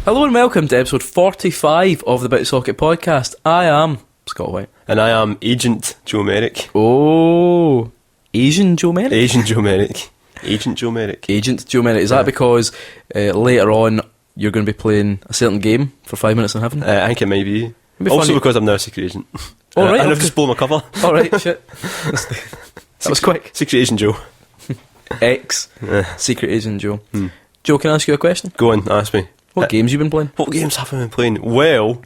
Hello and welcome to episode 45 of the Bit Socket podcast. I am Scott White. And I am Agent Joe Merrick. Oh, Asian Joe Merrick? Asian Joe Merrick. Agent Joe Merrick. Agent Joe Merrick. Is that because later on you're going to be playing a certain game for 5 minutes in heaven? I think it might be. Also because I'm now a secret agent. Oh, right, I've just blown my cover. Alright, shit. That was quick. Secret Agent Joe. Secret Agent Joe. Joe, can I ask you a question? Go on, ask me. What games you been playing? What games have I been playing? Well,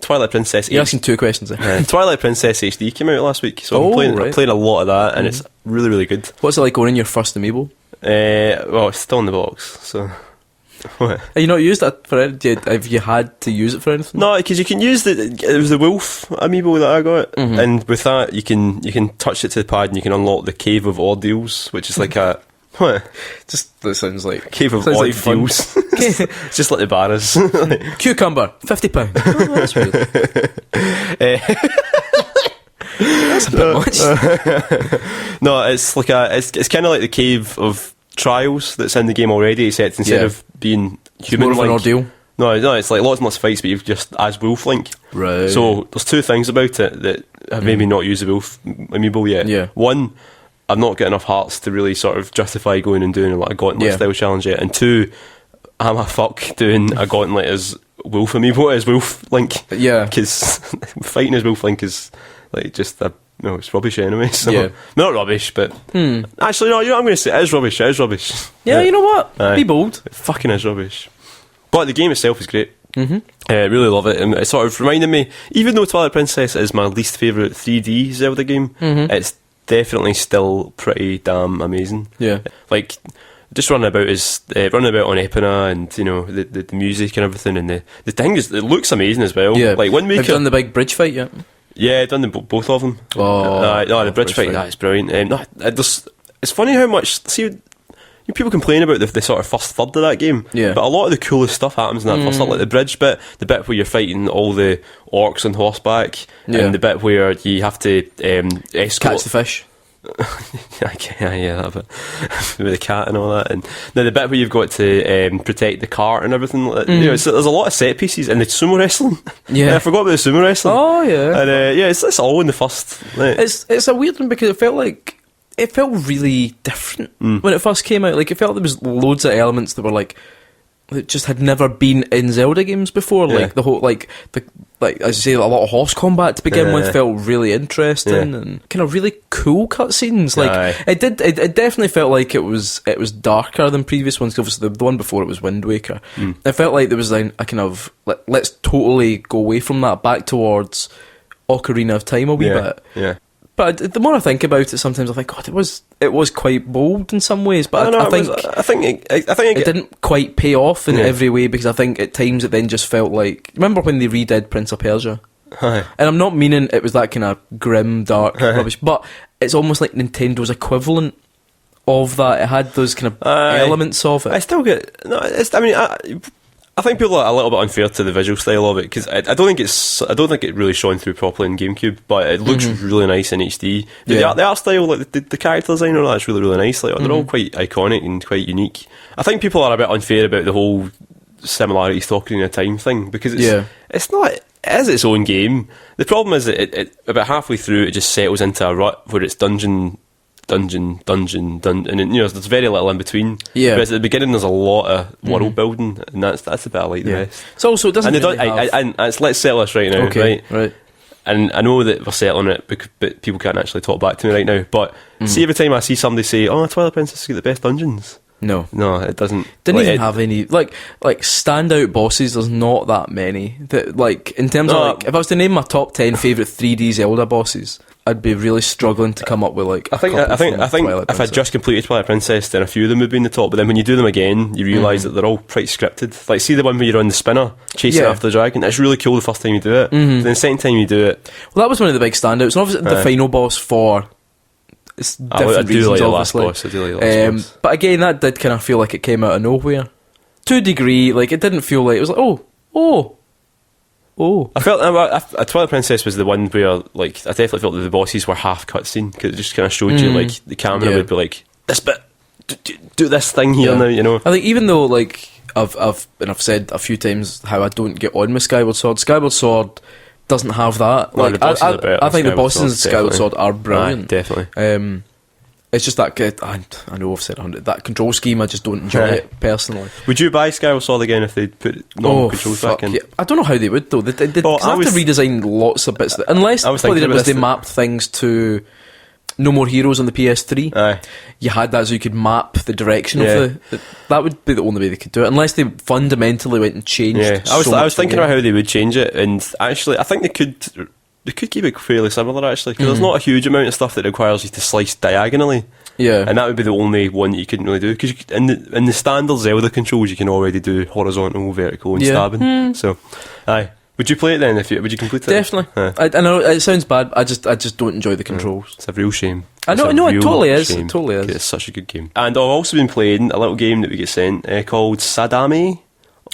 Twilight Princess You're asking two questions there. Twilight Princess HD came out last week, so I'm playing a lot of that, and it's really, really good. What's it like going in your first amiibo? Well, it's still in the box, so... What? Have you not used that for anything? Have you had to use it for anything? No, because you can use it was the wolf amiibo that I got, and with that you can touch it to the pad and you can unlock the Cave of Ordeals, which is like a... What? That sounds like... Cave of Ordeals. It's just like the bars. Cucumber, £50. Oh, that's weird. That's a bit much. No, it's like it's kind of like the Cave of Trials that's in the game already, except instead of being human, more of an ordeal. No, it's like lots and lots of fights, but you've just as Wolf Link. Right. So there's two things about it that have made me not use the Wolf amiibo yet. Yeah. One, I've not got enough hearts to really sort of justify going and doing like a gauntlet style challenge yet. And two, I'm a fuck doing a gauntlet as Wolf amiibo as Wolf Link. Yeah. Because fighting as Wolf Link is like just it's rubbish anyway. So not rubbish, but actually no. You know what I'm going to say? It is rubbish. It is rubbish. Yeah, you know what? Aye. Be bold. It fucking is rubbish. But the game itself is great. Really love it, and it sort of reminded me. Even though Twilight Princess is my least favourite 3D Zelda game, it's definitely still pretty damn amazing. Yeah, like just running about on Epona, and you know the music and everything, and the thing is, it looks amazing as well. Yeah, like Wind Waker. Have you done the big bridge fight yet? Yeah, I've done both of them. Oh, the bridge fight, that's brilliant. It's funny how much people complain about the sort of first third of that game, but a lot of the coolest stuff happens in that first third, like the bridge bit, the bit where you're fighting all the orcs on horseback, and the bit where you have to escort... Catch the fish. yeah, that bit with the cat and all that, and now the bit where you've got to protect the cart and everything. You know, there's a lot of set pieces, and the sumo wrestling. Yeah, I forgot about the sumo wrestling. Oh yeah, and it's all in the first. Like, it's a weird one because it felt really different when it first came out. Like it felt there was loads of elements that were like that just had never been in Zelda games before. Like the whole like as you say, a lot of horse combat to begin with felt really interesting and kind of really cool cutscenes. Like it definitely felt like it was darker than previous ones. Obviously, the one before it was Wind Waker. It felt like there was a kind of let's totally go away from that back towards Ocarina of Time a wee bit. Yeah. But the more I think about it, sometimes I think, God, it was quite bold in some ways. But I think it didn't quite pay off in every way, because I think at times it then just felt like, remember when they redid Prince of Persia? And I'm not meaning it was that kind of grim, dark rubbish, but it's almost like Nintendo's equivalent of that. It had those kind of elements of it. I still get I think people are a little bit unfair to the visual style of it, because I don't think it really shone through properly in GameCube, but it looks really nice in HD. The art style, like the character design, all that's really, really nice. Like they're all quite iconic and quite unique. I think people are a bit unfair about the whole similarities to Ocarina of Time thing, because it's not. It is its own game. The problem is that it about halfway through it just settles into a rut where it's dungeon, and you know there's very little in between. Yeah, whereas at the beginning there's a lot of world building, and that's the bit I like the best. So also it doesn't. And let's settle this right now, right? And I know that we're settling it, but people can't actually talk back to me right now. But see, every time I see somebody say, "Oh, Twilight Princess has got the best dungeons," no, it doesn't. Didn't even have any like standout bosses. There's not that many that like in terms of like if I was to name my top 10 favourite 3D Zelda bosses, I'd be really struggling to come up with like. I think if I'd just completed Twilight Princess, then a few of them would be in the top. But then when you do them again, you realise that they're all pretty scripted. Like, see the one where you're on the spinner chasing after the dragon. It's really cool the first time you do it. Then the second time you do it, well, that was one of the big standouts. And obviously, the final boss for it's different reasons. I do like the last boss. But again, that did kind of feel like it came out of nowhere to a degree. Like it didn't feel like it was like oh. I felt Twilight Princess was the one where like I definitely felt that the bosses were half cutscene, because it just kind of showed you like the camera would be like this bit, do this thing here now, you know. I think even though like I've said a few times how I don't get on with Skyward Sword. Skyward Sword doesn't have that. No, the bosses are better I think the Skyward bosses in Sword, Skyward definitely. Sword are brilliant. Definitely. It's just that I know I've said 100. That control scheme, I just don't enjoy it personally. Would you buy Skyward Sword again if they put normal controls back in? Yeah. I don't know how they would though. They have to redesign lots of bits. Unless what they did was they mapped things to No More Heroes on the PS3. Aye. You had that so you could map the direction of that would be the only way they could do it. Unless they fundamentally went and changed. Yeah, I was thinking about how they would change it, and actually, I think they could keep it fairly similar actually, because there's not a huge amount of stuff that requires you to slice diagonally. Yeah, and that would be the only one that you couldn't really do, because in the standard Zelda controls you can already do horizontal, vertical, and stabbing. So, aye. Would you play it then? Would you complete it? Definitely. I know it sounds bad. I just don't enjoy the controls. It's a real shame. I know. It totally is. It totally is. It's such a good game. And I've also been playing a little game that we get sent called Sadame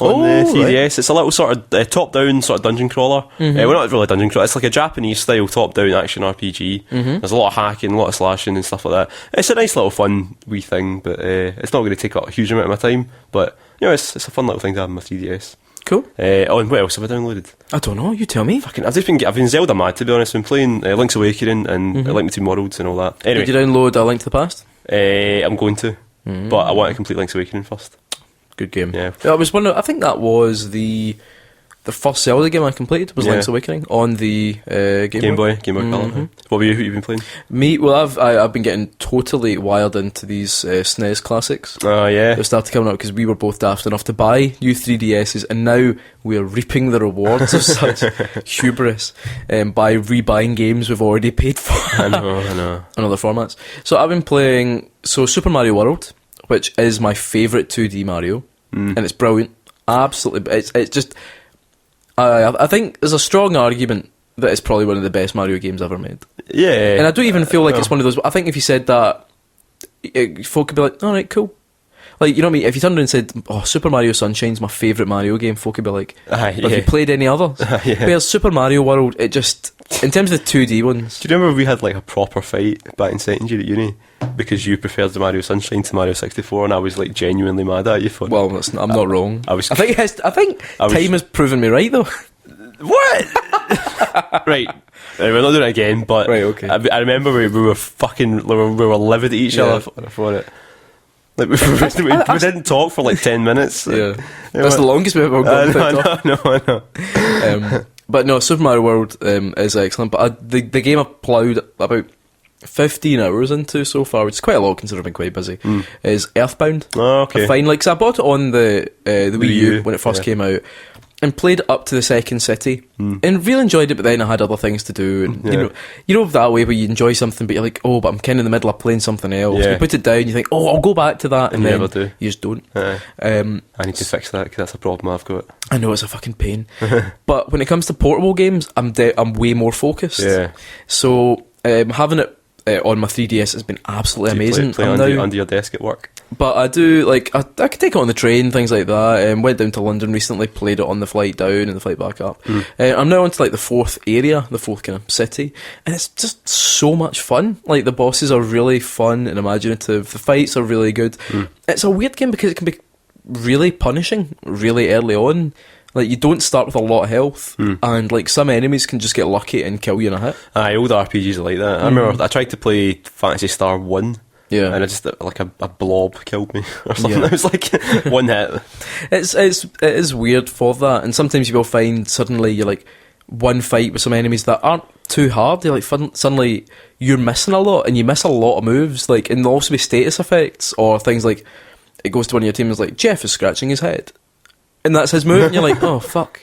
on the 3DS. Right. It's a little sort of top-down sort of dungeon crawler. Well, not really a dungeon crawler. It's like a Japanese-style top-down action RPG. There's a lot of hacking, a lot of slashing and stuff like that. It's a nice little fun wee thing, but it's not going to take up a huge amount of my time. But it's a fun little thing to have on my 3DS. Cool. And what else have I downloaded? I don't know. You tell me. I've been Zelda mad, to be honest. I've been playing Link's Awakening and Link Between Worlds and all that. Anyway, did you download A Link to the Past? I'm going to, but I want to complete Link's Awakening first. Good game. Yeah. I was wondering. I think that was the first Zelda game I completed was Link's Awakening on the Game Boy Color. What were you been playing? Me, well, I've been getting totally wired into these SNES classics. Oh yeah, they started coming out because we were both daft enough to buy new 3DSs, and now we are reaping the rewards of such hubris by rebuying games we've already paid for. I know. On other formats. So I've been playing Super Mario World, which is my favourite 2D Mario, and it's brilliant. Absolutely, it's just. I think there's a strong argument that it's probably one of the best Mario games ever made. Yeah. And I don't even feel like it's one of those. I think if you said that, folk could be like, alright, cool. Like, you know what I mean? If you turned around and said, Super Mario Sunshine's my favourite Mario game, folk could be like, have you played any others? Whereas Super Mario World, it just, in terms of the 2D ones. Do you remember we had like a proper fight back in second year at uni? Because you preferred the Mario Sunshine to Mario 64, and I was like genuinely mad at you for. Well, I'm not wrong. I think time has proven me right though. What? Right. We're not doing it again, but right, okay. I remember we were livid at each other for it. Like we didn't talk for like 10 minutes. Yeah, that's the longest we've ever gone without talking. I know. But no, Super Mario World is excellent. But the game I've ploughed about 15 hours into so far, which is quite a lot considering I've been quite busy, is Earthbound. Oh, okay. Finally, because I bought it on the Wii U when it first came out, and played up to the second city, and really enjoyed it. But then I had other things to do, and you know that way where you enjoy something, but you're like, but I'm kind of in the middle of playing something else. You put it down, you think, I'll go back to that, and then never do. You just don't. I need to fix that because that's a problem I've got. I know it's a fucking pain, but when it comes to portable games, I'm way more focused. Yeah. So having it on my 3DS has been absolutely amazing. Play under your desk at work. But I do, like, I could take it on the train, things like that. Went down to London recently, played it on the flight down and the flight back up. I'm now onto, like, the fourth area, the fourth kind of city, and it's just so much fun. Like, the bosses are really fun and imaginative. The fights are really good. It's a weird game because it can be really punishing really early on. Like, you don't start with a lot of health, and, like, some enemies can just get lucky and kill you in a hit. Aye, old RPGs are like that. I remember I tried to play Phantasy Star 1. Yeah, and I just like a blob killed me or something. It was like one hit. It is weird for that, and sometimes you will find suddenly you're like one fight with some enemies that aren't too hard. You're like suddenly you're missing a lot, and you miss a lot of moves. Like, and there'll also be status effects or things like it goes to one of your teams like Jeff is scratching his head, and that's his move, and you're like, oh fuck.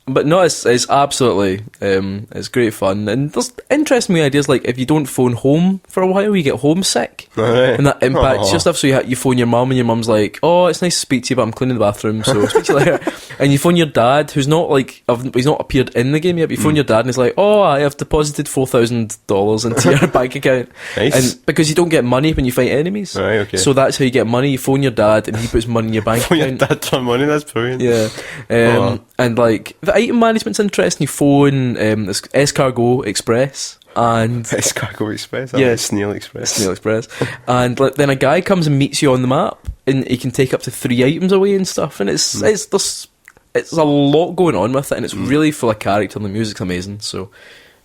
But no, it's absolutely it's great fun, and there's interesting ideas like if you don't phone home for a while, you get homesick, and that impacts your stuff. So you phone your mum, and your mum's like, "Oh, it's nice to speak to you, but I'm cleaning the bathroom, so I'll speak to you later." And you phone your dad, who's not like he's not appeared in the game yet. But you phone your dad, and he's like, "Oh, I have deposited $4,000 into your bank account," nice. And because you don't get money when you fight enemies, right? Okay. So that's how you get money. You phone your dad, and he puts money in your bank account. Your dad turn money. That's brilliant. Yeah. And like the item management's interesting. You phone this Escargot Express and Escargot Express, Snail Express, and then a guy comes and meets you on the map, and you can take up to 3 items away and stuff, and it's a lot going on with it, and it's really full of character, and the music's amazing, so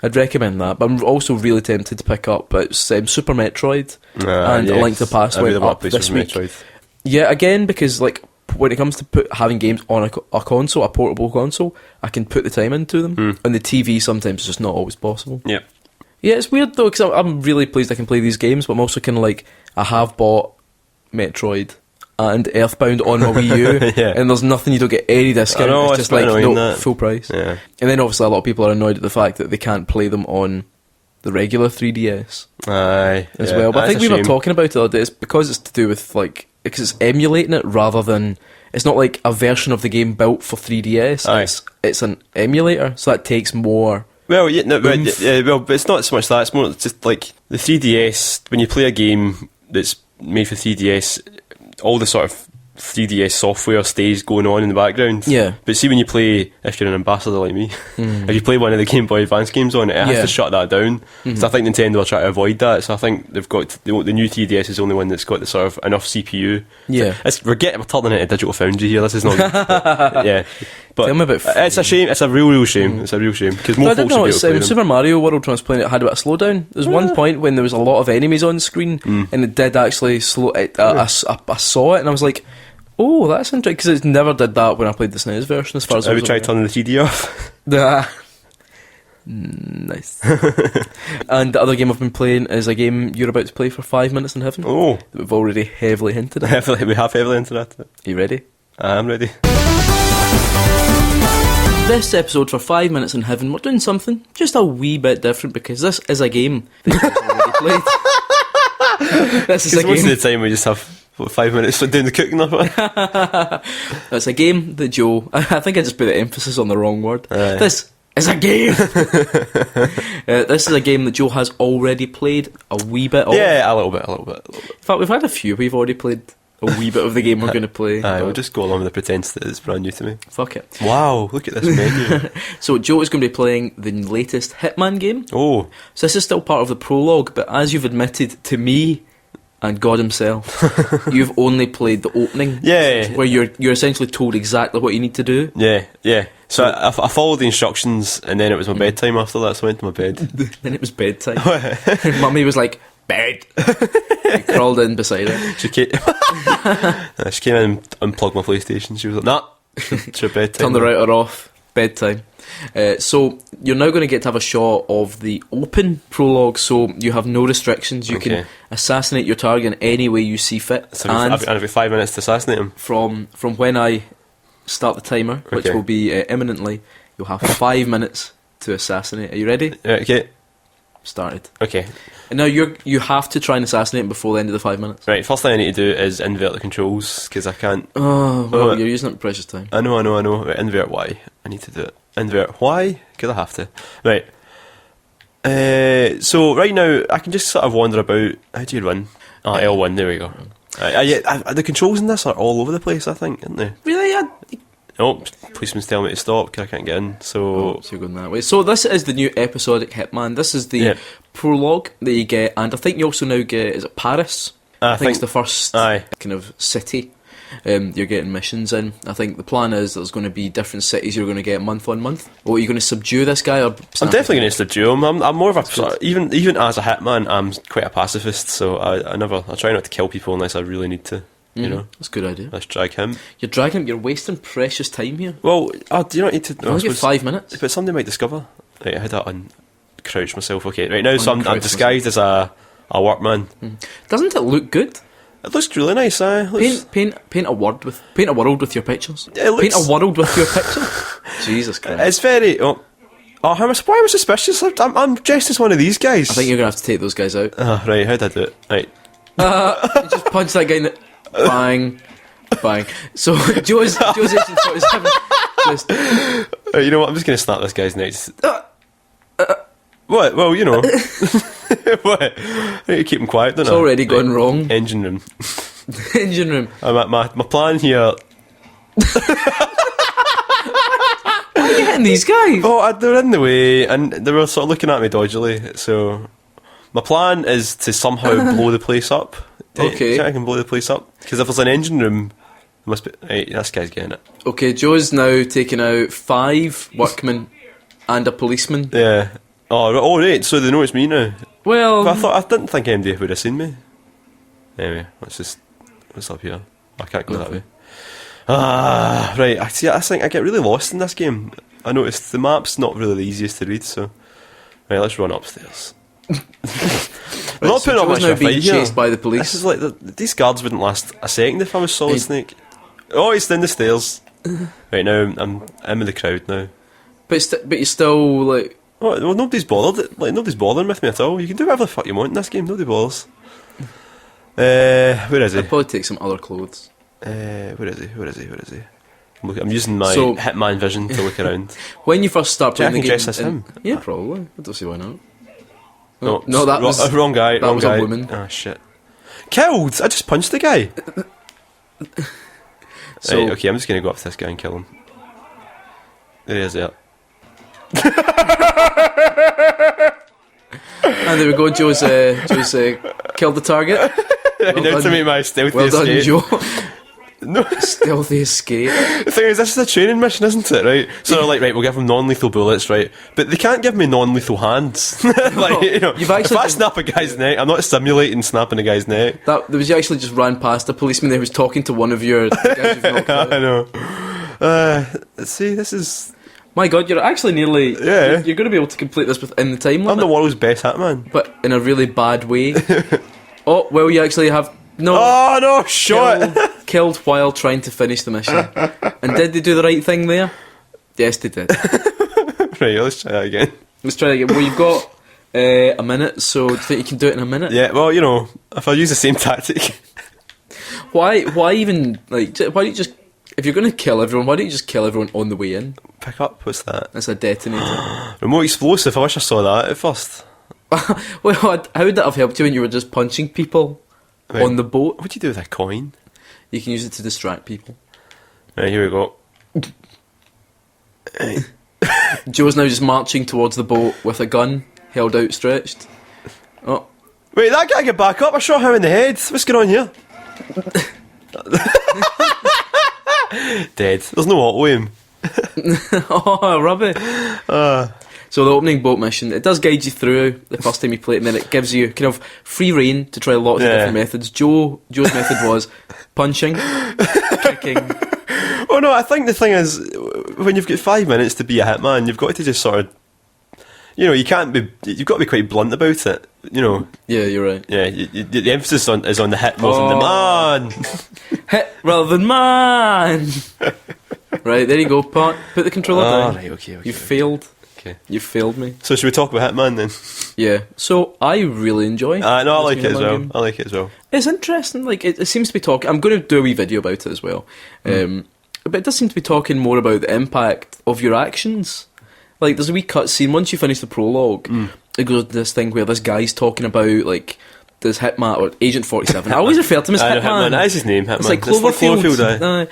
I'd recommend that. But I'm also really tempted to pick up Super Metroid and A Link to the Past went up this week. Metroid. Yeah, again, because like when it comes to having games on a console, a portable console, I can put the time into them. On the TV, sometimes it's just not always possible. Yeah, it's weird though, because I'm really pleased I can play these games, but I'm also kind of like, I have bought Metroid and Earthbound on my Wii U, and there's nothing, you don't get any discount. It's just like full price. Yeah. And then obviously a lot of people are annoyed at the fact that they can't play them on the regular 3DS as well. But I think we were talking about it the other day. It's because it's to do with like, because it's emulating it rather than, it's not like a version of the game built for 3DS. It's an emulator, so that takes more. Well, but it's not so much that. It's more just like the 3DS. When you play a game that's made for 3DS, all the sort of 3DS software stays going on in the background. Yeah. But see, when you play, if you're an ambassador like me, if you play one of the Game Boy Advance games on it, it has to shut that down. So I think Nintendo are trying to avoid that. So I think they've got the new 3DS is the only one that's got the sort of enough CPU. Yeah. We're turning into Digital Foundry here. This is not. But tell me about it's a shame. It's a real shame. It's a real shame because more folks should be able to play Super Mario World when I was playing it had a bit of slowdown. There was one point when there was a lot of enemies on screen, and it did actually slow. I saw it and I was like, oh, that's interesting, because it never did that when I played the SNES version. As far as I was tried turning the CD off. Nice. And the other game I've been playing is a game you're about to play for 5 Minutes in Heaven. Oh, that we've already heavily hinted at. We have heavily hinted at it. Are you ready? I am ready. This episode for 5 Minutes in Heaven, we're doing something just a wee bit different, because this is a game that you've already played. This is a game. Most of the time we just have 5 minutes for doing the cooking of it. It's a game that Joe, I think I just put the emphasis on the wrong word. This is a game. This is a game that Joe has already played a wee bit of. Yeah, a little bit. In fact, we've had a few. We've already played a wee bit of the game we're going to play. We'll just go along with the pretense that it's brand new to me. Fuck it. Wow, look at this menu. So Joe is going to be playing the latest Hitman game. Oh. So this is still part of the prologue, but as you've admitted to me and God himself, you've only played the opening. Yeah. Where you're essentially told exactly what you need to do. Yeah. So I followed the instructions, and then it was my bedtime after that, so I went to my bed. Then it was bedtime. Mummy was like, bed. I crawled in beside her. She came in and unplugged my PlayStation. She was like, nah, it's your bedtime. Turn the router off. Bedtime. So you're now going to get to have a shot of the open prologue, so you have no restrictions. You can assassinate your target in any way you see fit. So and I've got 5 minutes to assassinate him. From when I start the timer, which will be imminently, you'll have 5 minutes to assassinate. Are you ready? Okay. Started. Okay. And now you have to try and assassinate him before the end of the 5 minutes. Right, first thing I need to do is invert the controls, because I can't. Oh, well, you're using up precious time. I know. Right, invert Y. I need to do it. Invert Y? Because I have to. Right. So, right now, I can just sort of wander about. How do you run? L1, there we go. The controls in this are all over the place, I think, aren't they? Really? Oh, policeman's telling me to stop because I can't get in. So you're going that way. So this is the new episodic Hitman. This is the prologue that you get, and I think you also now get, is it Paris? I think it's the first kind of city you're getting missions in. I think the plan is there's going to be different cities you're going to get month on month. Or are you going to subdue this guy? Or I'm definitely going to subdue him. I'm more of a even as a hitman, I'm quite a pacifist. So I try not to kill people unless I really need to. You know, that's a good idea. Let's drag him. You're dragging him. You're wasting precious time here. Well, do you not need to? I get 5 minutes. But somebody might discover. Right, I had to uncrouch myself. Okay, right now, so I'm disguised as a workman. Doesn't it look good? It looks really nice. Paint a world with your pictures. Paint a world with your picture. Jesus Christ! It's very. Why am I suspicious? I'm dressed as one of these guys. I think you're gonna have to take those guys out. Right, how did I do it? Right. You just punch that guy in the. Bang. So Joe's 1847. You know what? I'm just going to snap this guy's neck. What? Well, you know. What? I need to keep him quiet, don't I? It's already gone wrong. Engine room. Engine room. My plan here. Why are you hitting these guys? Oh, they're in the way, and they were sort of looking at me dodgily. So my plan is to somehow blow the place up. Okay. I can blow the place up. Because if there's an engine room, must be... Right, this guy's getting it. Okay, Joe's now taken out 5 workmen and a policeman. Yeah. Oh, right, so they know it's me now. Well... But I didn't think anybody would have seen me. Anyway, what's up here? I can't go that way. Right, I think I get really lost in this game. I noticed the map's not really the easiest to read, so... Right, let's run upstairs. We're not putting up much of a fight here. Chased by the police. This is like these guards wouldn't last a second if I was Solid Snake. Oh, he's down the stairs. Right now, I'm in the crowd now. But you're still like. Well, nobody's bothered. Like nobody's bothering with me at all. You can do whatever the fuck you want in this game. Nobody bothers. Where is he? I'd probably take some other clothes. Where is he? I'm using my Hitman vision to look around. When you first start playing the game, dress as him. Yeah, probably. I don't see why not. No, that was wrong guy. That wrong was guy. a woman. Oh shit! Killed! I just punched the guy. So, right, okay, I'm just gonna go up to this guy and kill him. There he is. There. And there we go. Joe's killed the target. Well now to make my stealthy well escape. Well done, Joe. No. Stealthy escape. The thing is, this is a training mission, isn't it? Right? So they're like, right, we'll give them non-lethal bullets, right? But they can't give me non-lethal hands. Like, you know, if I snap a guy's neck, I'm not simulating snapping a guy's neck. There was you actually just ran past a policeman there who was talking to one of your guys you've knocked out. I know. See, this is... My God, you're actually nearly... Yeah. You're going to be able to complete this within the time limit. I'm the world's best Hitman. But in a really bad way. Oh, well, you actually have... No. Oh, no, shot! Killed while trying to finish the mission. And did they do the right thing there? Yes, they did. Right, let's try that again. Let's try that again. Well, you've got a minute, so do you think you can do it in a minute? Yeah, well, you know, if I use the same tactic... Why even, like, why don't you just... If you're going to kill everyone, why don't you just kill everyone on the way in? Pick up, what's that? That's a detonator. Remote explosive, I wish I saw that at first. Well, how would that have helped you when you were just punching people on the boat? What do you do with a coin? You can use it to distract people. Right, here we go. Joe's now just marching towards the boat with a gun held outstretched. Oh. Wait, that guy get back up? I shot him in the head. What's going on here? Dead. There's no auto aim. Oh, rubbish. So the opening boat mission, it does guide you through the first time you play it, and then it gives you kind of free reign to try lots of different methods. Joe's method was punching, kicking. Oh no, I think the thing is, when you've got 5 minutes to be a hitman, you've got to just sort of, you know, you've got to be quite blunt about it, you know. Yeah, you're right. Yeah, the emphasis is on the hit more than the man. Hit rather than man. Right, there you go. Put the controller down. Right, okay. You failed. Okay. You failed me. So should we talk about Hitman then? Yeah. So I really enjoy. No, I like it as well. I like it as well. It's interesting. Like it seems to be talking. I'm going to do a wee video about it as well. But it does seem to be talking more about the impact of your actions. Like there's a wee cutscene once you finish the prologue. It goes to this thing where this guy's talking about like this Hitman or Agent 47. I always refer to him as Hitman. That's his name. Hitman. It's like Cloverfield.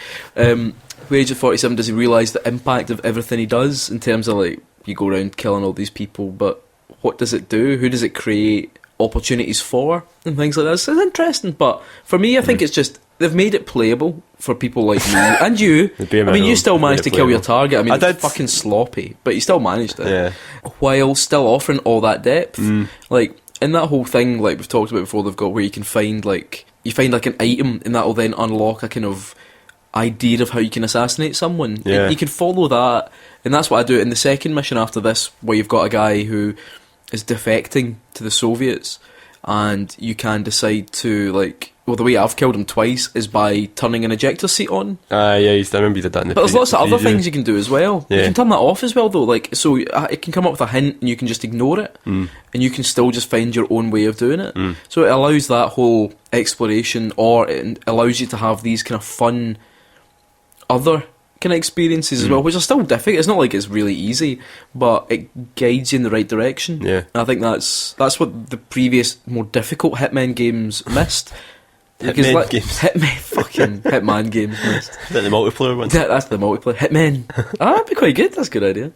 Where Agent 47 does he realise the impact of everything he does in terms of like you go around killing all these people, but what does it do? Who does it create opportunities for? And things like that. So it's interesting, but for me I think it's just they've made it playable for people like me and you. I mean, you still managed to kill your target. I mean, it's fucking sloppy, but you still managed it. Yeah. While still offering all that depth. Like, in that whole thing, like we've talked about before, they've got where you can find, like, an item, and that will then unlock a kind of idea of how you can assassinate someone. Yeah. You can follow that, and that's what I do in the second mission after this, where you've got a guy who is defecting to the Soviets, and you can decide to, like, well, the way I've killed him twice is by turning an ejector seat on. Yeah, I remember you did that in the But there's lots of other things you can do as well. Yeah. You can turn that off as well, though. Like, so it can come up with a hint and you can just ignore it. And you can still just find your own way of doing it. So it allows that whole exploration, or it allows you to have these kind of fun other kind of experiences as well, which are still difficult. It's not like it's really easy, but it guides you in the right direction. Yeah. And I think that's what the previous more difficult Hitman games missed. Hitman games missed. Is that the multiplayer one? That's the multiplayer. Hitman. That'd be quite good. That's a good idea.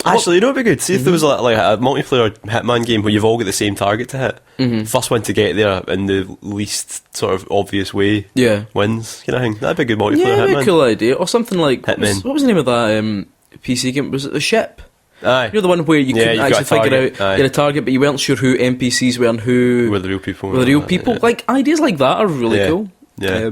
Actually, you know what'd be good? See if there was like a multiplayer Hitman game where you've all got the same target to hit. First one to get there in the least sort of obvious way wins, kind of thing. That'd be a good multiplayer Yeah, Hitman. that'd be a cool idea. Or something like... Hitman. What was the name of that PC game? Was it The Ship? Aye. You're the one where you couldn't actually figure out you had a target, but you weren't sure who NPCs were and who were the real people. Yeah. Like, ideas like that are really cool. Yeah.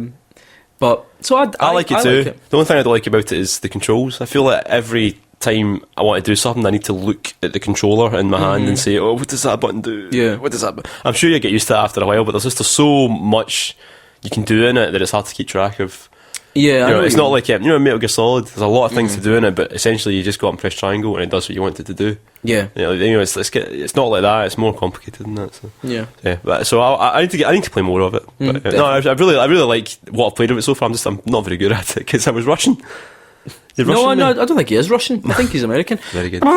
But, so I like it too. Like it. The only thing I don't like about it is the controls. I feel like every time I want to do something, I need to look at the controller in my hand and say, oh, what does that button do? Yeah. What does that I'm sure you get used to it after a while, but there's so much you can do in it that it's hard to keep track of. Yeah, you know, it's not like Metal Gear Solid. There's a lot of things to do in it, but essentially you just go up and press triangle and it does what you want it to do. Yeah, it's not like that. It's more complicated than that. So. Yeah. But, so I need to play more of it. But, no, I really like what I've played of it so far. I'm not very good at it because I was Russian. No, I don't think he is Russian. I think he's American. Very good. What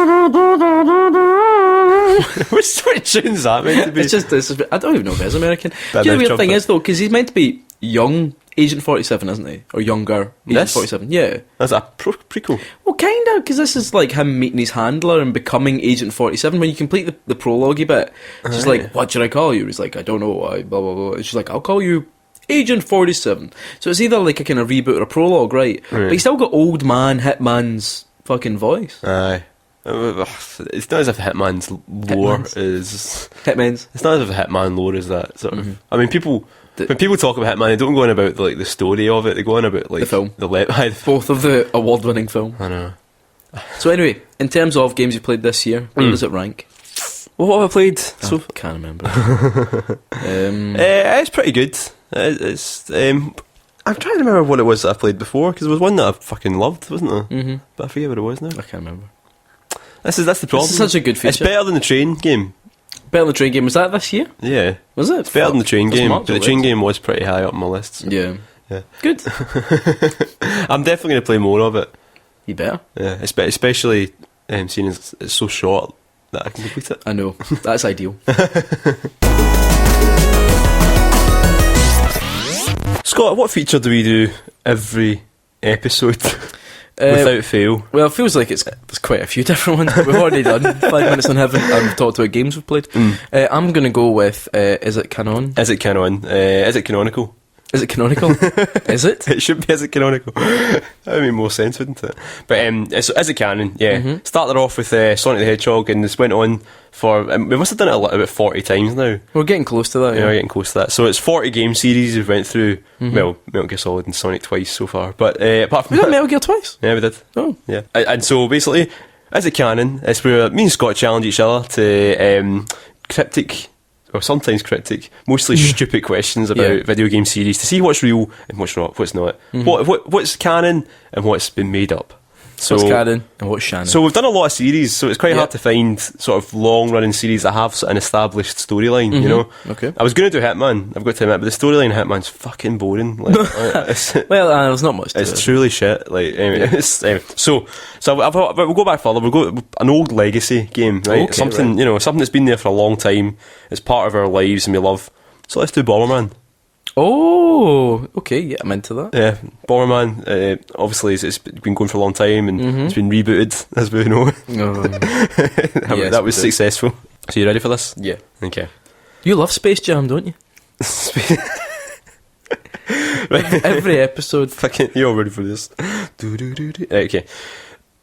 tune's that meant to be? It's just I don't even know if he's American. Do you know the weird thing is though, because he's meant to be young Agent 47, isn't he? Or younger Agent 47. Yeah. That's a prequel. Well, kind of, because this is like him meeting his handler and becoming Agent 47. When you complete the prologue bit, she's like, "What should I call you?" He's like, "I don't know why." Blah blah blah. And she's like, "I'll call you Agent 47. So it's either like a kind of reboot or a prologue, right? But he's still got old man Hitman's fucking voice. Aye. It's not as if Hitman's lore is... Hitman's? It's not as if Hitman lore is that sort of... I mean, when people talk about Hitman, they don't go on about like the story of it, they go on about like... The film. Both of the award-winning film. I know. So anyway, in terms of games you played this year, where does it rank? Well, what have I played? I can't remember. It's pretty good. I'm trying to remember what it was that I played before, because there was one that I fucking loved, wasn't there? Mm-hmm. But I forget what it was now. I can't remember. That's the problem. This is such a good feature. It's better than the train game. Better than the train game. Was that this year? Yeah. Was it? It's better than the train game. But the train game was pretty high up on my list. So. Yeah. Good. I'm definitely going to play more of it. You better. Yeah, especially seeing as it's so short that I can complete it. I know. That's ideal. Scott, what feature do we do every episode without fail? Well, it feels like there's quite a few different ones that we've already done. 5 minutes in heaven, and we've talked about games we've played. I'm going to go with, is it canon? Is it canon? Is it canonical? Is it canonical? Is it? It should be Is it canonical. That would make more sense, wouldn't it? But is it canon? Yeah. Started off with Sonic the Hedgehog, and this went on for... we must have done it about 40 times now. We're getting close to that. Yeah, we're getting close to that. So it's 40 game series we've went through. Well, Metal Gear Solid and Sonic twice so far. But apart from we did Metal Gear twice? Yeah, we did. Oh. Yeah. And so basically, Is it canon? It's where me and Scott challenge each other to cryptic... or sometimes cryptic, mostly stupid questions about video game series to see what's real and what's not. What's canon and what's been made up. So, what's canon and what's Shannon? So we've done a lot of series, so it's quite hard to find sort of long-running series that have an established storyline, you know? Okay. I was going to do Hitman, I've got to admit, but the storyline in Hitman's fucking boring. Like, well, there's not much to it. It's truly shit. Like, anyway, so we'll go back further. We'll go an old legacy game, right? Something, you know, something that's been there for a long time. It's part of our lives and we love. So let's do Bomberman. Oh, okay, yeah, I'm into that. Yeah, Bomberman, obviously it's been going for a long time and it's been rebooted, as we know. Yes, that was successful. So you ready for this? Yeah. Okay. You love Space Jam, don't you? Every episode. Fucking, you're all ready for this. Okay.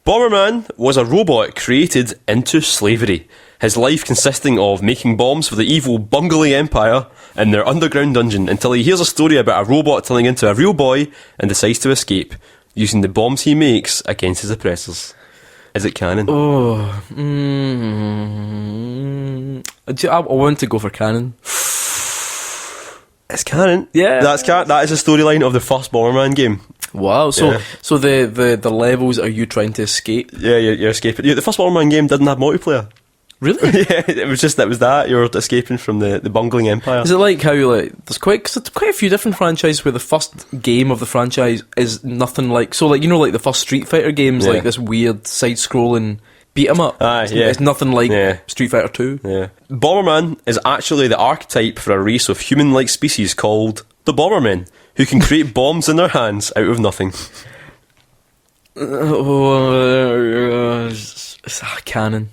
Bomberman was a robot created into slavery. His life consisting of making bombs for the evil Bungley Empire in their underground dungeon until he hears a story about a robot turning into a real boy and decides to escape, using the bombs he makes against his oppressors. Is it canon? Oh, I want to go for canon. It's canon. Yeah. That is a storyline of the first Bomberman game. Wow, so the levels are you trying to escape? Yeah, you're escaping. The first Bomberman game didn't have multiplayer. Really? Yeah, it was that you're escaping from the bungling empire. Is it like how there's quite a few different franchises where the first game of the franchise is nothing like, so like, you know, like the first Street Fighter game's like this weird side-scrolling beat 'em up. It's nothing like Street Fighter 2. Yeah. Bomberman is actually the archetype for a race of human-like species called the Bombermen, who can create bombs in their hands out of nothing. It's canon.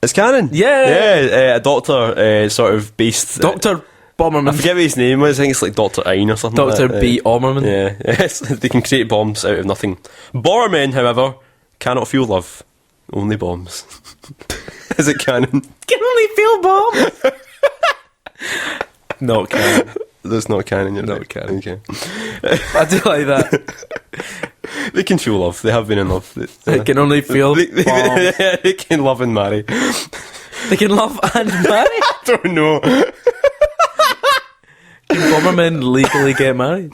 It's canon. Yeah. A doctor, sort of based. Dr. Bomberman. I forget what his name was. I think it's like Dr. Ein or something. Dr. Like that. B. Bomberman. Yeah, yes, they can create bombs out of nothing. Bombermen, however, cannot feel love. Only bombs. Is it canon? Can only feel bombs. Not canon. That's not canon. You're Not right. canon. Okay. I do like that. They can feel love. They have been in love. They can only feel bombs. They can love and marry. They can love and marry. I don't know. Can Bombermen legally get married?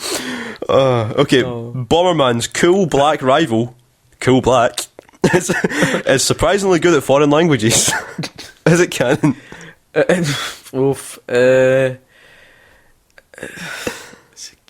Okay, Bomberman's cool black rival, Cool Black, is surprisingly good at foreign languages. Is it canon?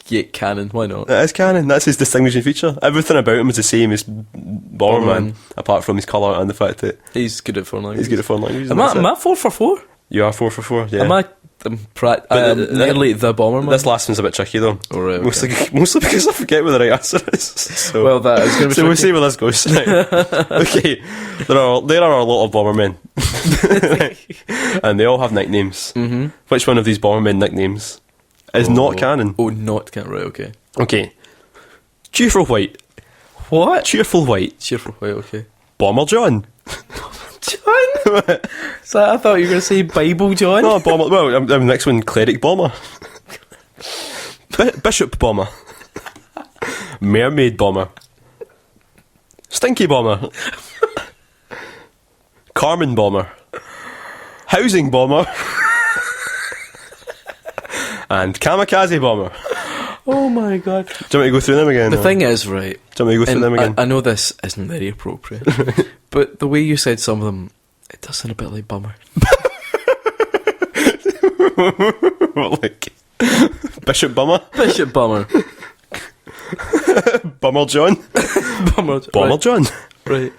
Yeah, canon. Why not? It is canon. That's his distinguishing feature. Everything about him is the same as Bomberman, apart from his colour and the fact that He's good at foreign languages. he's good at foreign languages. Am I 4 for 4? You are 4 for 4. Yeah. Am I? Nearly the Bomberman. This last one's a bit tricky though. Oh, right, okay. Mostly because I forget what the right answer is. So, Well, that is going to be so we'll tricky. see where this goes. Okay, there are a lot of Bombermen, and they all have nicknames. Mm-hmm. Which one of these Bombermen nicknames is not canon? Oh, not canon. Right, okay. Okay, Cheerful White. What? Cheerful White. Cheerful White, okay. Bomber John. John? So I thought you were going to say Bible John. No, Bomber. Well, next one, Cleric Bomber. Bishop Bomber. Mermaid Bomber. Stinky Bomber. Carmen Bomber. Housing Bomber. And Kamikaze Bomber. Oh my god. Do you want me to go through them again? The thing is, right, Do you want me to go through and them again? I know this isn't very appropriate, but the way you said some of them, it does sound a bit like Bummer. What, like Bishop Bummer? Bishop Bummer. Bummer John? Bummer. Bomber Right. John. Right.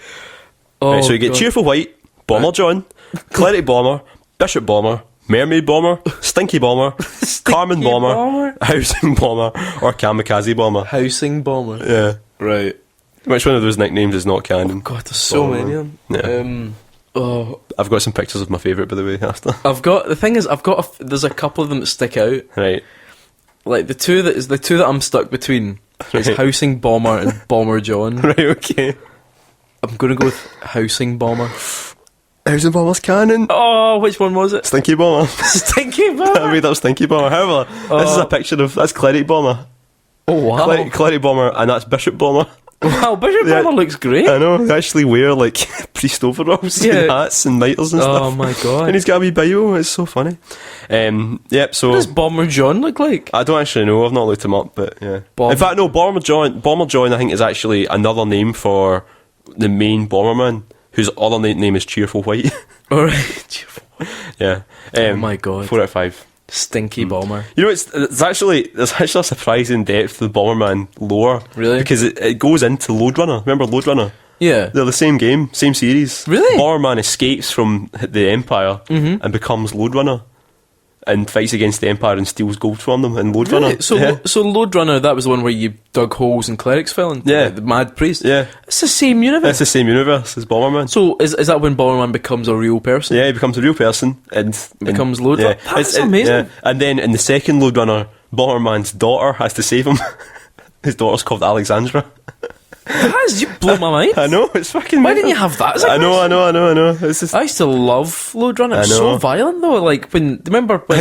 Oh, Right, so you get God. Cheerful White, Bomber John, Cleric Bomber, Bishop Bomber, Mermaid Bomber, Stinky Bomber, Carmen Bomber, Bomber. Housing Bomber, or Kamikaze Bomber. Housing Bomber. Yeah. Right. Which one of those nicknames is not canon? God, there's so Bomber. many of Yeah. them. I've got some pictures of my favourite, by the way, after. The thing is, there's a couple of them that stick out. Right. Like the two that I'm stuck between is Right. Housing Bomber and Bomber John. Right, okay. I'm gonna go with Housing Bomber. Housing Bomber's canon. Oh, which one was it? Stinky Bomber. Stinky I Bomber. made up Stinky Bomber. However, this is a picture of, that's Cleric Bomber. Oh wow! Cleric Bomber, and that's Bishop Bomber. Wow, Bishop Yeah. Bomber looks great. I know, they actually wear like priest overalls Yeah. and hats and miters and stuff. Oh my god! And he's got a wee bio, it's so funny. Yep, so What does Bomber John look like? I don't actually know, I've not looked him up, but yeah. Bomber- In fact, no, Bomber John I think is actually another name for the main Bomberman, whose other name is Cheerful White. Alright. Yeah. Oh my God. 4 out of 5. Stinky Bomber. You know, there's actually a surprising depth to the Bomberman lore. Really? Because it goes into Lode Runner. Remember Lode Runner? Yeah. They're the same game, same series. Really? Bomberman escapes from the Empire and becomes Lode Runner and fights against the Empire and steals gold from them in Lode Runner. Really? So, yeah. so Lode Runner, that was the one where you dug holes and clerics fell in? Yeah. Like the Mad Priest? Yeah. It's the same universe. It's the same universe as Bomberman. So, is that when Bomberman becomes a real person? Yeah, he becomes a real person and Becomes Lode yeah. Runner? That's amazing. Yeah. And then in the second Lode Runner, Bomberman's daughter has to save him. His daughter's called Alexandra. You blow my mind. I know, it's fucking Why didn't you have that as a I know. It's just I used to love Lode Runner. I It's know. so violent though. Like remember when,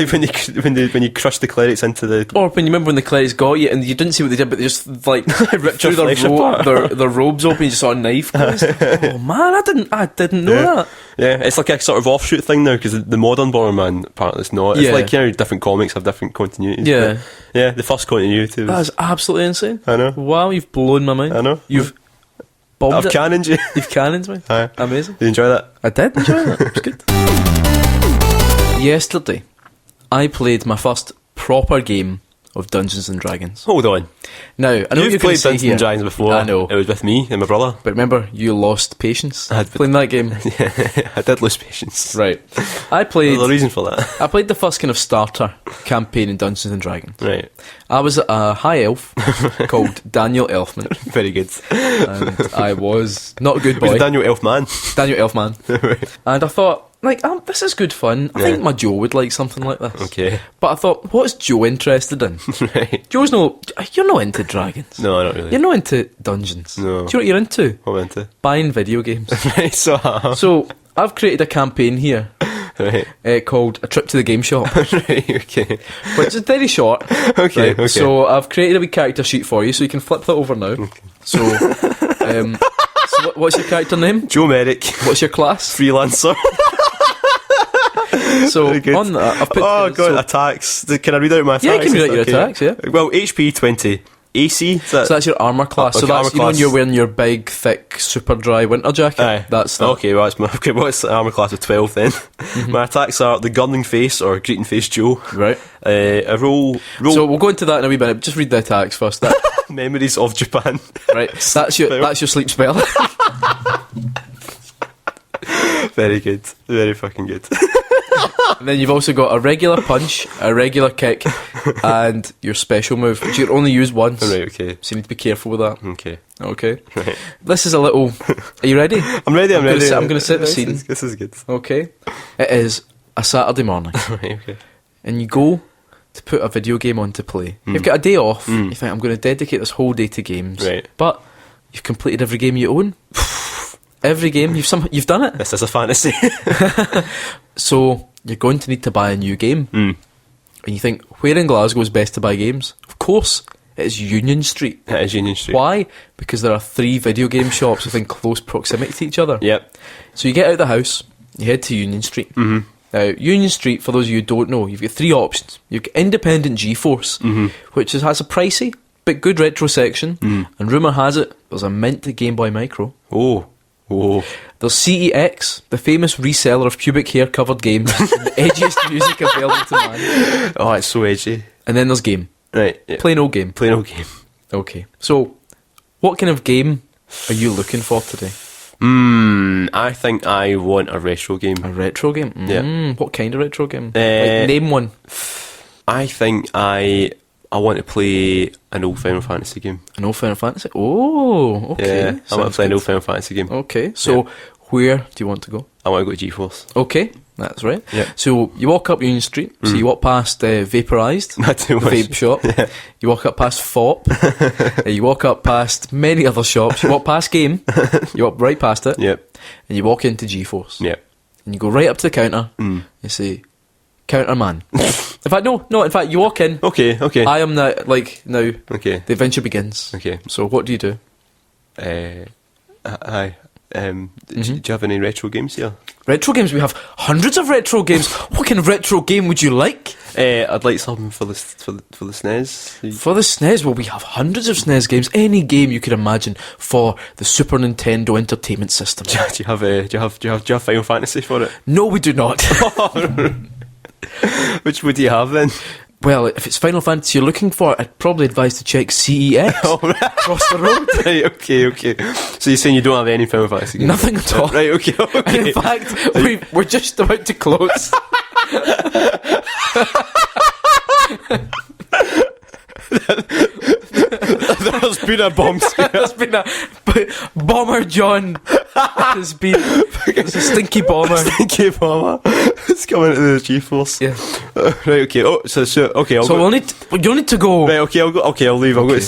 when you crush the clerics into the or when you remember when the clerics got you and you didn't see what they did, but they just like ripped through flesh apart. their robes open. You just saw a knife. Oh man, I didn't know that. Yeah, it's like a sort of offshoot thing now because the modern Bomberman apparently it's not. It's Yeah. like, you know, different comics have different continuities. Yeah. but yeah, the first continuity was. That's absolutely insane. I know. Wow, you've blown my mind. I know. You've bombed I've it. cannoned you. You've cannoned me. Aye. Amazing. Did you enjoy that? I did enjoy that. It was good. Yesterday, I played my first proper game of Dungeons and Dragons. Hold on. Now, I know You've played Dungeons and Dragons before. I know. It was with me and my brother. But remember, you lost patience playing that game. Yeah, I did lose patience. Right. I played... There's a reason for that. I played the first kind of starter campaign in Dungeons and Dragons. Right. I was a high elf called Daniel Elfman. Very good. And I was not a good boy. Was it Daniel Elfman? Daniel Elfman. Right. And I thought, like, this is good fun. I think my Joe would like something like this. Okay. But I thought, what's Joe interested in? Right. Joe's you're not into dragons. No, not really. You're not into dungeons. No. Do you know what you're into? What am I into? Buying video games. Right, So, I've created a campaign here. Right. Called A Trip to the Game Shop. Right, okay. Which is very short. Okay, right? okay. So I've created a wee character sheet for you, so you can flip that over now. Okay. So, what's your character name? Joe Merrick. What's your class? Freelancer. So on that, I've put... Oh god, attacks. Can I read out my attacks? Yeah, you can read out your attacks, yeah. Well, HP 20. AC? So that's your armour class. Okay, so that's, armour you know when class. you're wearing your big, thick, super dry winter jacket? Aye. That's that. Okay, well, what's the armour class of 12 then? My attacks are the Gunning Face or Greeting Face Joe. Right. A roll. So we'll go into that in a wee minute. Just read the attacks first. Memories of Japan. Right. That's your sleep spell. Very good. Very fucking good. And then you've also got a regular punch, a regular kick, and your special move, which you can only use once. Right, okay. So you need to be careful with that. Okay. Okay. Right. This is a little... Are you ready? I'm ready, I'm ready. I'm going to set the scene. This is good. Okay. It is a Saturday morning. Right, okay. And you go to put a video game on to play. You've got a day off. You think, I'm going to dedicate this whole day to games. Right. But you've completed every game you own. Every game. You've done it. This is a fantasy. So you're going to need to buy a new game. And you think, where in Glasgow is best to buy games? Of course, it is Union Street. It is Union Street. Why? Because there are 3 video game shops within close proximity to each other. Yep. So you get out of the house, you head to Union Street. Now, Union Street, for those of you who don't know, you've got 3 options. You've got Independent GeForce, which has a pricey but good retro section, and rumour has it there's a mint Game Boy Micro. Oh. There's CEX, the famous reseller of pubic hair covered games, and the edgiest music available to man. Oh, it's so edgy. And then there's Game. Right. Yeah. Plain old Game. Plain old game. Okay. So, what kind of game are you looking for today? I think I want a retro game. A retro game? Yeah. What kind of retro game? Like, name one. I think I want to play an old Final Fantasy game. An old Final Fantasy? Oh, okay. Yeah, I want to play an old Final Fantasy game. Okay, so where do you want to go? I want to go to GeForce. Okay, that's right. Yeah. So you walk up Union Street, so you walk past Vaporized, Not too the much. vape shop. Yeah. You walk up past FOP. You walk up past many other shops. You walk past Game. You walk right past it. Yep. And you walk into GeForce. Yep. And you go right up to the counter. You say, "Counter man." In fact, no. In fact, you walk in. Okay. I am now. Okay. The adventure begins. Okay. So what do you do? Hi. Do you have any retro games here? Retro games. We have hundreds of retro games. What kind of retro game would you like? I'd like something for the SNES. For the SNES, well, we have hundreds of SNES games. Any game you could imagine for the Super Nintendo Entertainment System. Do you have Final Fantasy for it? No, we do not. Which would you have then? Well, if it's Final Fantasy you're looking for, I'd probably advise to check CEX across the road. Right, okay. So you're saying you don't have any Final Fantasy games? Nothing at all. Right, okay. And in fact, we're just about to close. There's been a bomb scare. There's been a Bomber John. There's a stinky bomber. Stinky bomber. It's coming to the GeForce. Yeah. Right. Okay. Oh, okay. You'll need to go. Right. Okay. I'll go. Okay. I'll leave. I'll leave.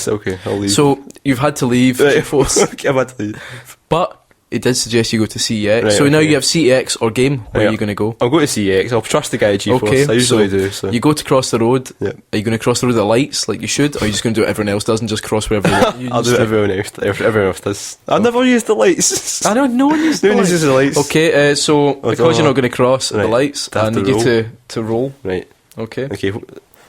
So you've had to leave GeForce. Okay, I've had to leave. But it did suggest you go to CEX. Right, so now okay. you have CEX or Game. Where are you going to go? I'll go to CEX. I'll trust the guy at GeForce. Okay, I usually so do. So you go to cross the road. Yep. Are you going to cross the road at lights like you should, or are you just going to do what everyone else does and just cross wherever you I'll do what everyone else does. I've never used the lights. I know no one uses the lights. Okay, so because you're not going to cross the Right. lights, I need you to roll. Right. Okay.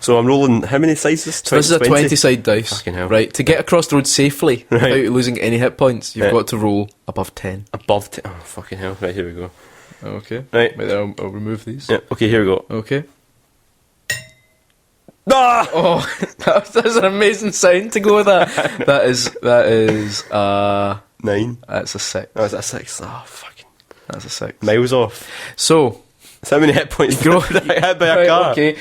So I'm rolling how many sizes? So this is a 20-side dice. Fucking hell. Right, to get across the road safely Right. without losing any hit points, you've Right. got to roll above 10. Above 10. Oh, fucking hell. Right, here we go. Okay. Right. Wait there, I'll remove these. Yeah, okay, here we go. Okay. Ah! Oh, that's an amazing sound to go with that. That is 9. that's a 6. Oh, is that a 6? Oh, fucking. That's a 6. Miles off. So, So how many hit points you go, did I hit by a right, car? okay.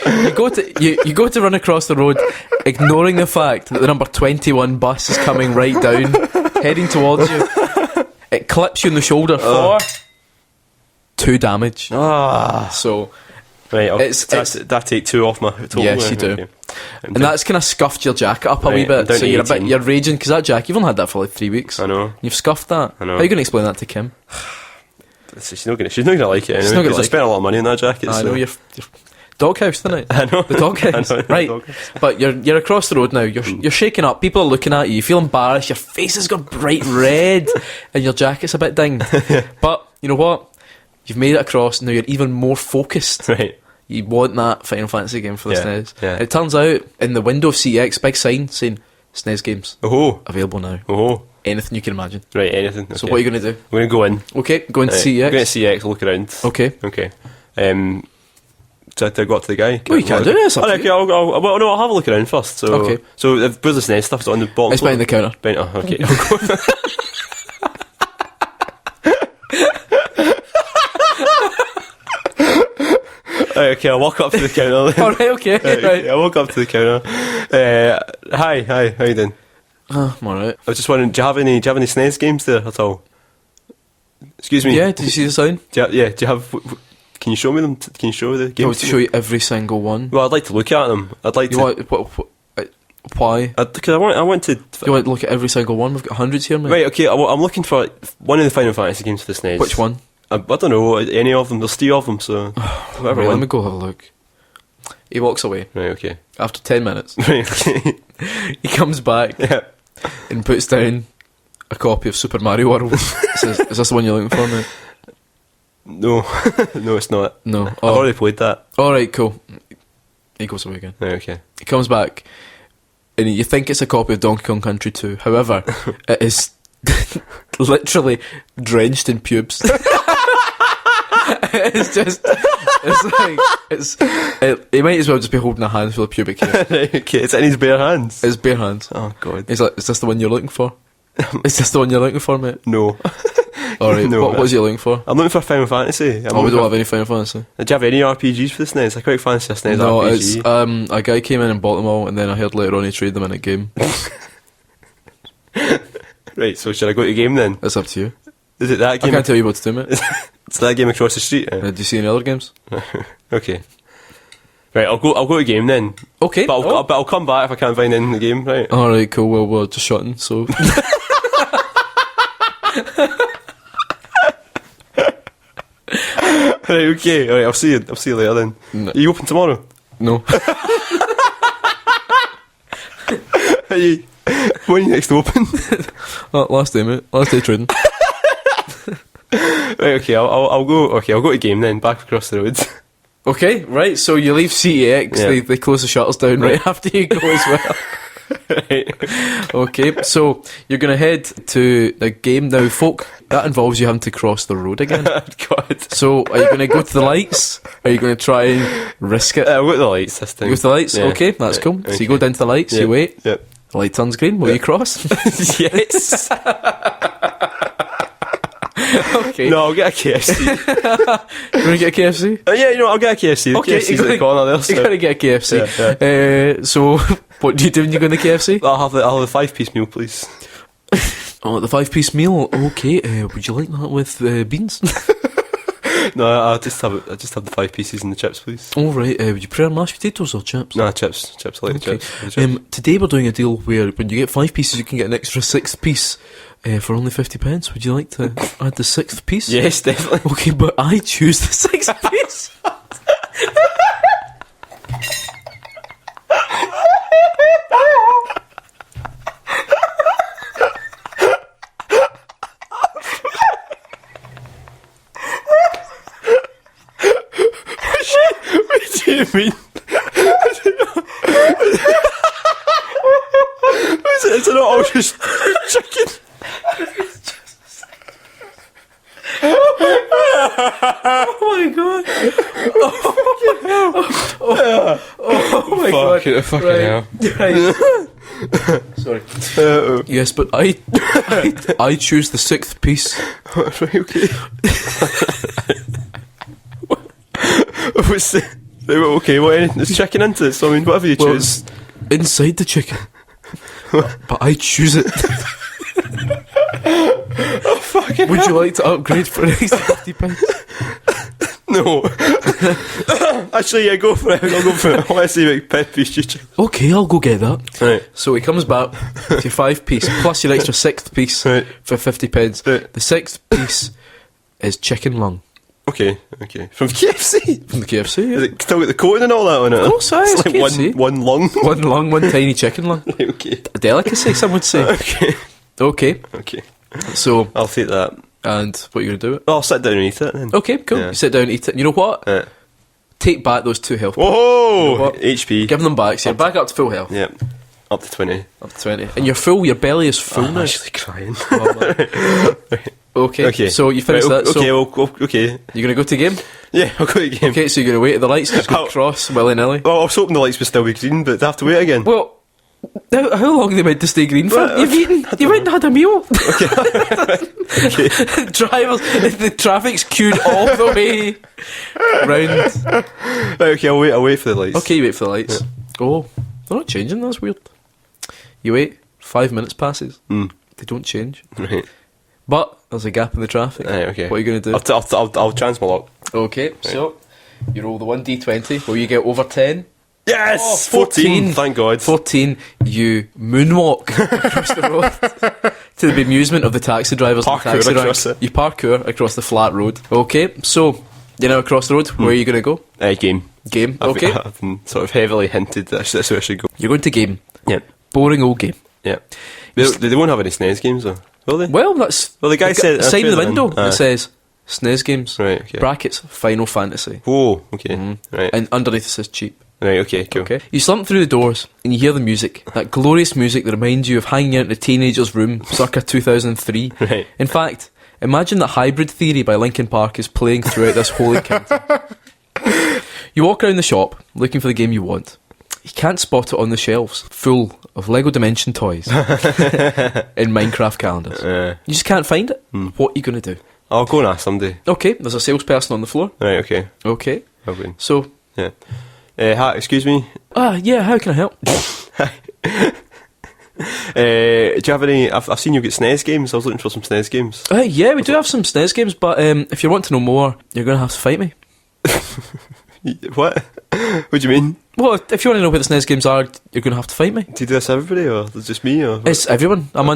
You go to run across the road, ignoring the fact that the number 21 bus is coming right down, heading towards you. It clips you in the shoulder for 2 damage. Ah. So, Right, It's- did I take 2 off my total? Yes, you do. And that's kind of scuffed your jacket up a wee Right, bit. I'm down So to you're 18. you're raging because that jacket, you've only had that for like 3 weeks. I know. You've scuffed that. I know. How are you going to explain that to Kim? She's not gonna like it She's anyway. not gonna Because I like spent a lot of money on that jacket. I so. know you're doghouse tonight. I know. The doghouse, I know, the right? doghouse. But you're across the road now. You're shaking up. People are looking at you. You feel embarrassed. Your face has gone bright red, and your jacket's a bit dinged. But you know what? You've made it across. Now you're even more focused. Right. You want that Final Fantasy game for the Yeah, SNES. yeah. It turns out in the window of CX, big sign saying SNES games Oh. available now. Oh. Anything you can imagine. Right, anything. So okay. what are you going to do? We're going to go in. Okay, go into Right, CX. We're going to CX, look around. Okay. Okay. So I go up to the guy. Well, you can't do it, it's up to Okay, you. well, no, I'll have a look around first. So, Okay. So if where's the SNES stuff? It's on the bottom. It's floor? behind the counter. Okay. I'll go. Right, okay, I'll walk up to the counter. All right, okay. Right. I walk up to the counter. Hi, how you doing? I'm alright. I was just wondering, do you have any SNES games there at all? Excuse me. Yeah, did you see the sign? Do you have? Can you show me them? Can you show the games? I want to show you every single one. Well, I'd like to look at them. I'd like You to. want, why? Because I want to. You want to look at every single one? We've got hundreds here, mate. Right. Okay. I'm looking for one of the Final Fantasy games for the SNES. Which one? I don't know any of them. There's 3 of them, so whatever Right, let one. me go have a look. He walks away Right. Okay. after 10 minutes. Right. Okay. He comes back Yeah. and puts down a copy of Super Mario World. Says, is this the one you're looking for, mate? No. No, it's not. No. I've already played that. Alright, cool. He goes away again. Right. Okay. He comes back and you think it's a copy of Donkey Kong Country 2. However, it is literally drenched in pubes. It's just, he might as well just be holding a handful of pubic hair. Right. Okay. It's in his bare hands. It's bare hands. Oh God. He's like, is this the one you're looking for? Is this the one you're looking for, mate? No. Alright, No, what was you looking for? I'm looking for Final Fantasy. Oh, we don't have any Final Fantasy. Do you have any RPGs for the SNES? I quite fancy a SNES No, RPG. it's, a guy came in and bought them all, and then I heard later on he traded them in a game. Right, so should I go to the game then? It's up to you. Is it that I game? can't tell you what to do, mate. It's that game across the street. Do you see any other games? Okay. Right, I'll go to the game then. Okay. But I'll come back if I can't find anything in the game, right? Alright, cool. Well, we're just shutting, so. Right, okay. Alright, I'll see you later then. No. Are you open tomorrow? No. Are you, when are you next open? Last day, mate. Last day trading. Right, okay, I'll go to the game then, back across the road. Okay, right, so you leave CEX, Yeah. they close the shutters down right after you go as well. Right. Okay, so you're going to head to the game now, folk. That involves you having to cross the road again. God. So, are you going to go to the lights? Are you going to try and risk it? I'll go to the lights this time. You go to the lights? Yeah. Okay, that's Right, cool. So okay. you go down to the lights, Yep. you wait, Yep. the light turns green, will you cross? Yes. Okay. No, I'll get a KFC. You want to get a KFC? Yeah, you know, I'll get a KFC. The Okay, KFC's at the corner there. you So got to get a KFC. So, what do you do when you go in the KFC? I'll have the 5-piece meal, please. Oh, the 5-piece meal. Okay, would you like that with beans? No, I'll just have the 5 pieces and the chips, please. All right. Would you prefer mashed potatoes or chips? No, chips. I like the Okay. chips. Today we're doing a deal where when you get 5 pieces, you can get an extra 6th piece for only 50p. Would you like to add the 6th piece? Yes, definitely. Okay, but I choose the 6th piece. What do you mean? Is it not all just chicken? Oh my god! Oh my God. Fucking hell. Right. Sorry. Yes, but I choose the sixth piece. Right, okay. What's the... Okay, there's chicken into it, so I mean, whatever you Well, choose. it's inside the chicken. But I choose it. Oh, fucking Would hell. you like to upgrade for an extra £50? No. Actually, yeah, go for it. I'll go for it. I want to see what pet piece you choose. Okay, I'll go get that. Right. So he comes back with your 5 piece plus your extra sixth piece Right. for 50p. Right. The sixth piece is chicken lung Okay. From KFC? from the KFC. Yeah. Is it still got the coating and all that on it? Of course, aye, It's it's like KFC. one lung. One lung, one tiny chicken lung. Right, okay. A delicacy, some would say. Okay. Okay, so, I'll take that. and what are you going to do? I'll sit down and eat it then. Okay, cool. Yeah. You sit down and eat it. You know what? Take back those 2 health. Whoa! You know what? HP. Give them back. So you're back up to full health. Yeah. Up to 20. Up to 20. And you're full, your belly is full I'm now. actually crying. Oh, man. Okay, so you finish Right, that. Okay, So okay. you're going to go to game? Yeah, I'll go to the game. Okay, so you're going to wait at the lights, just go I'll- cross willy-nilly. Well, I was hoping the lights would still be green, but they have to wait again. Well, how long are they meant to stay green for? Well, You've eaten, you went and had a meal. Okay. Drivers, the traffic's queued all the way round. Right, okay, I'll wait for the lights. Okay, you wait for the lights. Oh, they're not changing, that's weird. You wait, 5 minutes passes. They don't change. Right. But there's a gap in the traffic. Right, okay. What are you going to do? I'll chance my luck. Okay, so you roll the 1d20. Will you get over 10? Yes! Oh, 14, thank God. 14, you moonwalk across the road to the bemusement of the taxi drivers and Parkour taxi across ranks. it. You parkour across the flat road. Okay, so you're now across the road. Where are you going to go? Game. Game. I've been sort of heavily hinted that that's where I should go. You're going to game. Yeah. Boring old game. Yeah. They won't have any SNES games, though, will they? Well, that's... Well, the guy said... a sign in the further window in. that says SNES games. Right, okay. Brackets, Final Fantasy. Whoa, okay. Right. And underneath it says cheap. Right, okay, cool. Okay. You slump through the doors and you hear the music. That glorious music that reminds you of hanging out in a teenager's room circa 2003. Right. In fact, imagine that Hybrid Theory by Linkin Park is playing throughout this holy county. You walk around the shop looking for the game you want. You can't spot it on the shelves, full of Lego Dimension toys and Minecraft calendars. You just can't find it. What are you going to do? I'll go and ask somebody. Okay, there's a salesperson on the floor. Right, okay. Okay, I'll go in. so... Yeah. Hi, excuse me. yeah, how can I help? Do you have any... I've seen you get SNES games. I was looking for some SNES games. Yeah, we do have some SNES games, but if you want to know more, you're going to have to fight me. What? What do you mean? Well, if you want to know where the SNES games are, you're going to have to fight me. Do you do this to everybody, or is it just me, or... It's everyone. I'm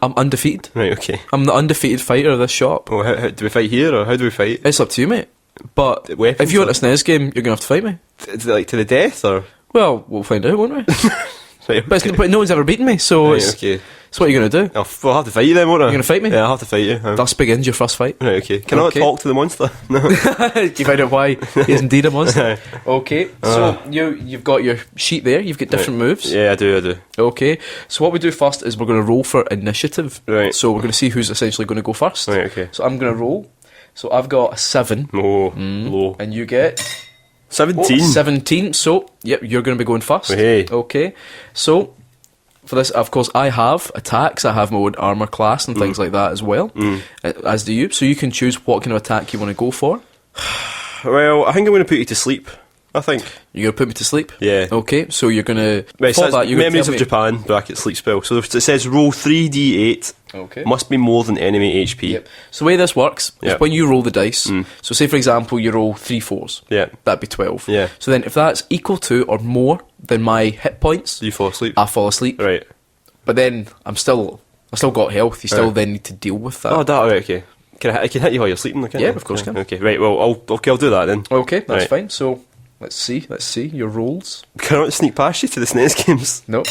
undefeated. Right, okay. I'm the undefeated fighter of this shop. Well, how, do we fight here, or how do we fight? It's up to you, mate. But Weapons, if you want a SNES game, you're going to have to fight me. Is it like to the death, or...? Well, we'll find out, won't we? Right, But no one's ever beaten me, so right, it's, okay. it's what you're going to do. I'll have to fight you then, won't I? You're gonna fight me? Yeah, I'll have to fight you. Thus begins your first fight. Right, okay. Can I not Okay. talk to the monster? No. You find out why he is indeed a monster. Okay, so you've got your sheet there. You've got different moves. Yeah, I do. Okay, so what we do first is we're going to roll for initiative. Right. So we're going to see who's essentially going to go first. Right, okay. So I'm going to roll. So I've got a 7. Oh, low. And you get 17. 17. So, yep, you're going to be going first. Hey. Okay. So, for this, of course, I have attacks. I have my own armour class and things like that as well. As do you. So you can choose what kind of attack you want to go for. Well, I think I'm going to put you to sleep. I think. You're going to put me to sleep? Yeah. Okay, so you're going to... Right, so that, you're Memories tell of me- Japan, bracket sleep spell. So it says roll 3d8. Okay. Must be more than enemy HP. Yep. So the way this works is Yep. when you roll the dice, so say for example you roll 3 4s, Yeah. that'd be 12. Yeah. So then if that's equal to or more than my hit points, You fall asleep. I fall asleep. Right. But then I still got health. You still then need to deal with that. Oh, that, right, okay. I can hit you while you're sleeping, can't Yeah, I? of course can. Okay, right, well, I'll do that then. Okay, that's Right. fine. So let's see your rolls. Can I not sneak past you to the SNES games? Nope.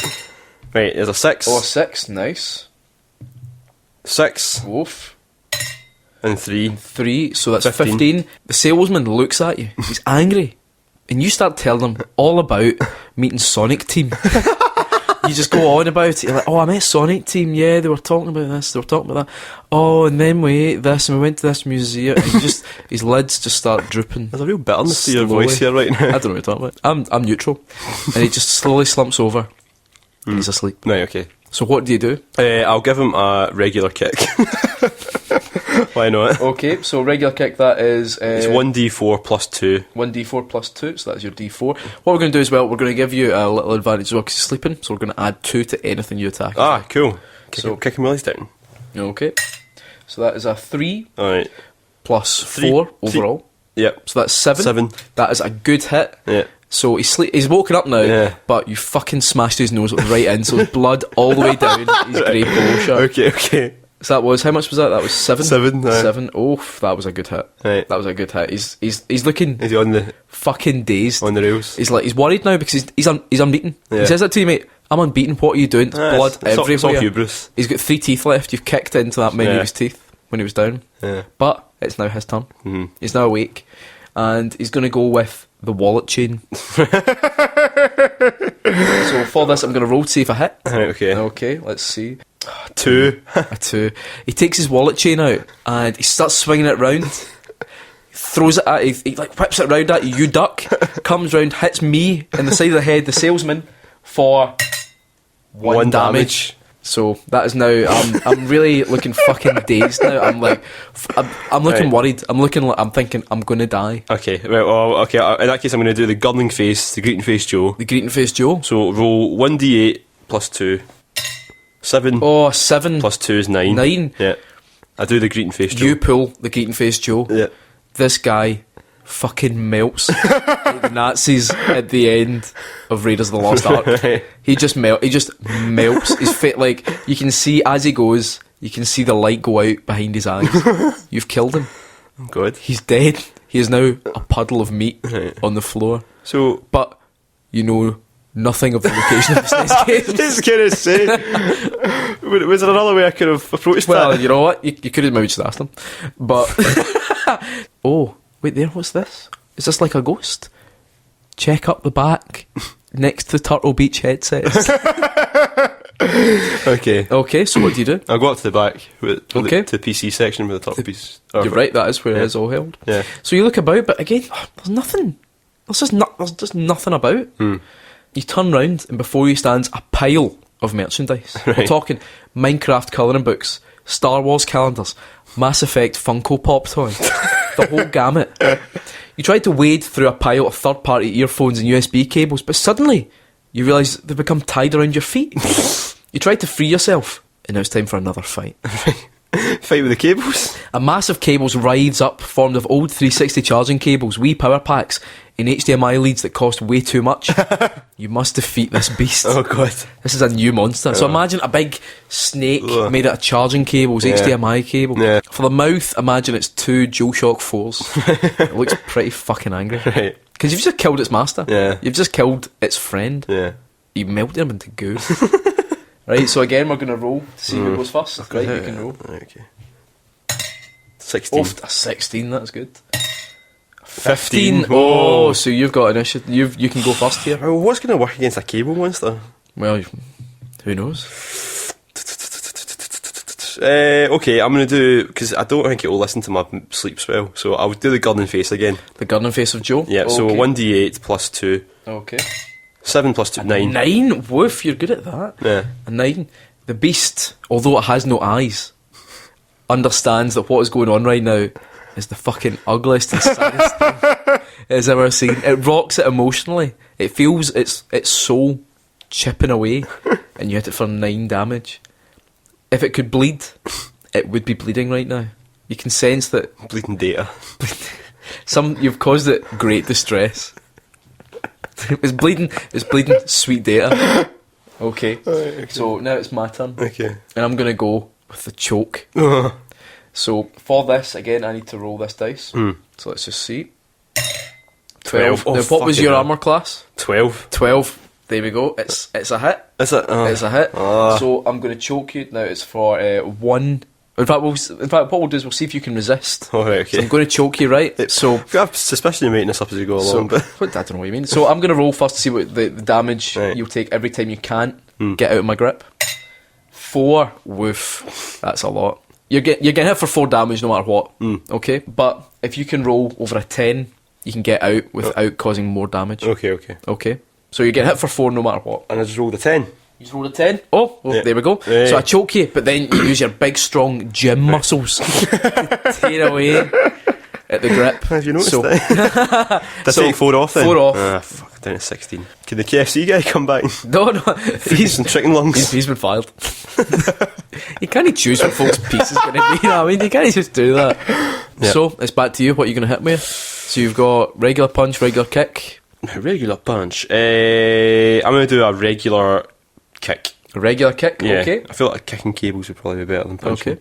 Right, there's a 6. Oh, 6, nice. 6 Oof. and 3. 3, so that's 15. 15. The salesman looks at you. He's angry. And you start telling him all about meeting Sonic Team. you just go on about it. You're like, oh, I met Sonic Team. Yeah, they were talking about this. They were talking about that. Oh, and then we ate this, and we went to this museum. And his lids just start drooping. There's a real bitterness to your voice here right now. I don't know what you're talking about. I'm neutral, and he just slowly slumps over. And he's asleep. Right. Okay. So what do you do? I'll give him a regular kick. Why not? Okay, so regular kick, that is... it's 1d4 plus 2. 1d4 plus 2, so that's your d4. What we're going to do as well, we're going to give you a little advantage as well, because you're sleeping, so we're going to add 2 to anything you attack. Ah, cool. So kick him while he's down. Okay. So that is a 3 Alright. plus 4 overall. Yep. So that's 7. 7. That is a good hit. Yeah. So he's woken up now, but you fucking smashed his nose right in, so there's blood all the way down his grey polo shirt. Okay. So that was, how much was that? That was 7? 7, 7. Oh, that was a good hit. Right. That was a good hit. He's looking... Is he on the... fucking dazed. On the rails? He's worried now because he's unbeaten. Yeah. He says that to you, mate. I'm unbeaten. What are you doing? There's blood everywhere. It's all hubris. He's got 3 teeth left. You've kicked into that many of his teeth when he was down. Yeah. But it's now his turn. Mm-hmm. He's now awake, and he's going to go with the wallet chain. So for this, I'm going to roll to see if I hit. Okay. Okay, let's see. 2. A 2. He takes his wallet chain out and he starts swinging it round. Throws it at you, he like whips it round at you. You duck, comes round, hits me in the side of the head, the salesman, for 1 damage. So that is now. I'm really looking fucking dazed now. I'm like, I'm looking worried. I'm thinking I'm gonna die. Okay, right. Well, okay. In that case, I'm going to do the gunning face, the greeting face Joe. The greeting face Joe. So roll 1d8 plus 2. 7. Oh, 7 plus 2 is 9. 9. Yeah. I do the greeting face Joe. You pull the greeting face Joe. Yeah. This guy fucking melts like the Nazis at the end of Raiders of the Lost Ark. Right. He just melts. His fit, like, you can see as he goes, you can see the light go out behind his eyes. You've killed him. Oh God. He's dead. He is now a puddle of meat on the floor. So, but you know nothing of the location of his next game. I was going to say, was there another way I could have approached that? Well, you know what? You could have maybe just asked him. But oh, wait there. What's this? Is this like a ghost? Check up the back next to Turtle Beach headsets. Okay, so what do you do? I'll go up to the back to the PC section with the Turtle Beach. You're right, that is where it is all held. Yeah. So you look about, but again, there's nothing. There's just nothing about. You turn round, and before you stands a pile of merchandise. Right. We're talking Minecraft colouring books, Star Wars calendars, Mass Effect Funko Pop toy, the whole gamut. You tried to wade through a pile of third-party earphones and USB cables, but suddenly you realise they've become tied around your feet. You tried to free yourself, and now it's time for another fight. Fight with the cables? A mass of cables rides up, formed of old 360 charging cables, wee power packs, and HDMI leads that cost way too much. You must defeat this beast. Oh God. This is a new monster. So imagine a big snake made out of charging cables, HDMI cable. Yeah. For the mouth, imagine it's 2 DualShock 4s. It looks pretty fucking angry. Right. Because you've just killed its master. Yeah. You've just killed its friend. Yeah. You melted him into goo. Right, so again, we're going to roll to see who goes first. Right, you can roll. Okay. 16. Oh, a 16, that's good. 15. Oh, so you've got initiative. You can go first here. Oh, what's going to work against a cable monster? Well, who knows? Okay, I'm going to do... Because I don't think it will listen to my sleep spell. So I'll do the gunning face again. The gunning face of Joe? Yeah, so 1d8 plus 2. Okay. 7 plus 2, 9. 9? Woof, you're good at that. Yeah. A 9. The beast, although it has no eyes, understands that what is going on right now is the fucking ugliest and saddest thing it has ever seen. It rocks it emotionally. It feels its soul chipping away, and you hit it for 9 damage. If it could bleed, it would be bleeding right now. You can sense that... Bleeding data. You've caused it great distress. It's bleeding sweet data. Okay. So now it's my turn. Okay. And I'm going to go with the choke. So for this, again, I need to roll this dice. So let's just see. 12. Oh, now, what was your armour class? 12. 12. There we go. It's a hit. Is it? It's a hit. So I'm going to choke you. Now it's for 1... In fact, what we'll do is we'll see if you can resist. Oh, right, okay. So I'm going to choke you, right? So I have suspicion you're making this up as you go along. But I don't know what you mean. So I'm going to roll first to see what the damage right. you'll take every time you can't Get out of my grip. 4. Woof. That's a lot. You're getting hit for 4 damage no matter what. Okay? But if you can roll over a 10, you can get out without causing more damage. Okay? So you get hit for 4 no matter what. And I just rolled a 10. You just rolled a 10. Oh, well, there we go. So I choke you, but then you use your big, strong gym muscles to tear away at the grip. Have you noticed that? Did I take 4 off then? 4 off. Ah, fuck, down to 16. Can the KFC guy come back? No. He's some chicken lungs. He's been fired. You can't choose what folks' piece is going to be. You know what I mean? You can't just do that. Yep. So, it's back to you. What are you going to hit me with? So you've got regular punch, regular kick. Regular punch. I'm going to do a regular kick. A regular kick? Yeah. Okay. I feel like kicking cables would probably be better than punching.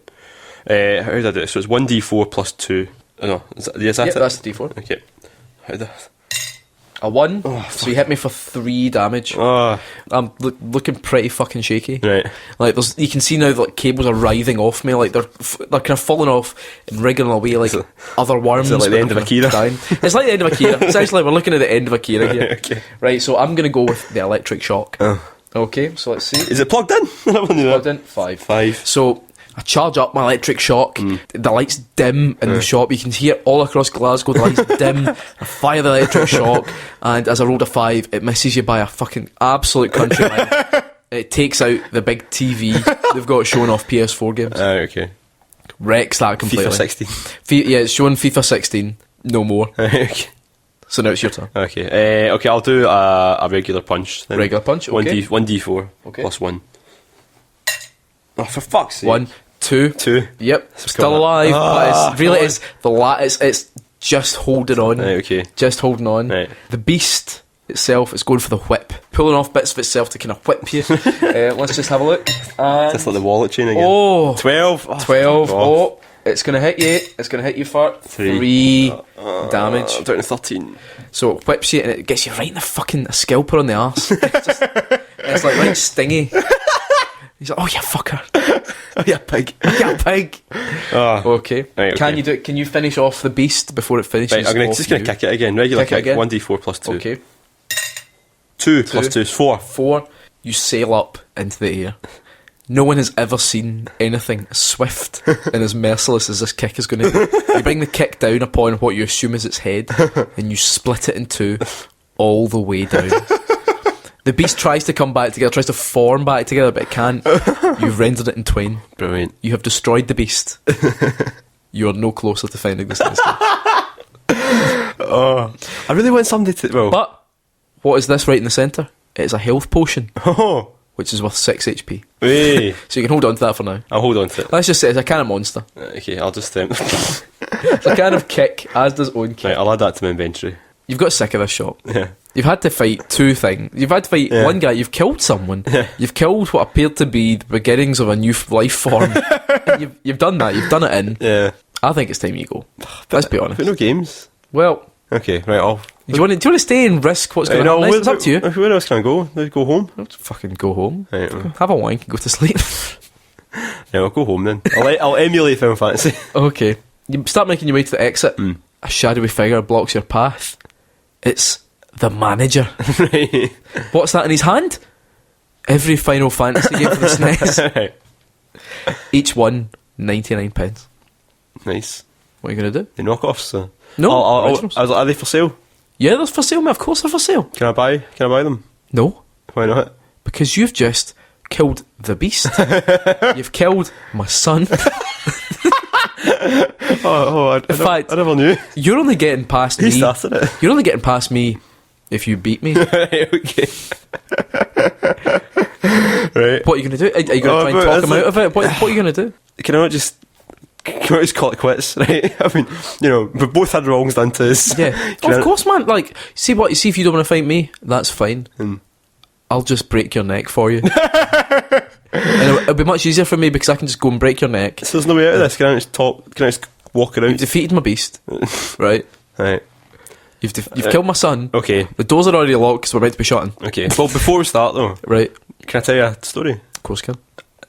Okay. How did I do it? So it's 1d4 plus 2. Oh, no, is that it? That's the d4. Okay. How did I... A 1, so you hit me for 3 damage. Oh. I'm looking pretty fucking shaky. Right. Like you can see now that cables are writhing off me, like they're kind of falling off and wriggling away like other worms. Is it like the end of Akira? It's like the end of Akira. Essentially, we're looking at the end of Akira here. Okay. Right, so I'm going to go with the electric shock. Okay, so let's see. Is it plugged in? Plugged in? 5. 5. So I charge up my electric shock. The lights dim in the shop. You can hear all across Glasgow. The lights dim. I fire the electric shock, and as I rolled a 5, it misses you by a fucking absolute country mile. It takes out the big TV they've got showing off PS4 games. Okay. Wrecks that completely. FIFA 16. Yeah, it's showing FIFA 16. No more. Okay. So now it's your turn. Okay. Okay, I'll do a regular punch then. Regular punch. Okay. 1d4 Okay. plus 1. Oh, for fuck's sake. 1, 2. 2. Yep. Still alive. But it's really is the it's just holding on. Right, okay. Just holding on. Right. The beast itself is going for the whip, pulling off bits of itself to kind of whip you. Let's just have a look. Just like the wallet chain again. Oh, 12. 12. Oh, it's going to hit you. It's going to hit you for 3 damage. I'm down to 13. So it whips you and it gets you right in the fucking scalper on the arse. It's like right stingy. He's like, oh, you fucker. Oh, yeah, pig. Yeah, pig. Okay. Right, Can you do it? Can you finish off the beast before it finishes? Right, I'm just going to kick it again. Regular Kick it kick. again. 1d4 plus 2. Okay. 2 plus 2 is 4. 4. You sail up into the air. No one has ever seen anything as swift and as merciless as this kick is going to be. You bring the kick down upon what you assume is its head, and you split it in 2 all the way down. The beast tries to come back together, tries to form back together, but it can't. You've rendered it in twain. Brilliant. You have destroyed the beast. You are no closer to finding this next game. I really want somebody to... Well... But, what is this right in the centre? It is a health potion. Oh. Which is worth 6 HP. Hey. So you can hold on to that for now. I'll hold on to it. Let's just say it's a can of monster. Okay, I'll just... It's a can of kick, as does own kick. Right, I'll add that to my inventory. You've got sick of this shop. Yeah. You've had to fight 2 things. You've had to fight one guy. You've killed someone. Yeah. You've killed what appeared to be the beginnings of a new life form. And you've done that. You've done it in. Yeah. I think it's time you go. Let's be honest. But no games. Well... Okay, right, I'll... Do you want to stay and risk what's going to happen next? It's up to you. Where else can I go? Go home? Let's fucking go home. Right, have a wank and go to sleep. Yeah, I'll go home then. I'll emulate Final Fantasy. Okay. You start making your way to the exit. A shadowy figure blocks your path. It's the manager. Right. What's that in his hand? Every Final Fantasy game for the SNES. Right. Each one, 99 pence. Nice. What are you going to do? The knockoffs, so... No, originals. Are they for sale? Yeah, they're for sale, mate. Of course they're for sale. Can I buy them? No. Why not? Because you've just killed the beast. You've killed my son. I never knew. You're only getting past me. He started it. You're only getting past me if you beat me. Right, okay. Right. What are you going to do? Are you going to try and talk him out of it? What are you going to do? Can I just call it quits, right? I mean, we've both had wrongs done to us. Yeah. Of course, man. Like, see if you don't want to fight me, that's fine. I'll just break your neck for you. And it'll be much easier for me because I can just go and break your neck. So there's no way out of this. Can I just walk around? You've defeated my beast. Right? Right. You've killed my son. Okay. The doors are already locked because we're about to be shot in. Okay. Well, before we start though, right? Can I tell you a story? Of course, can.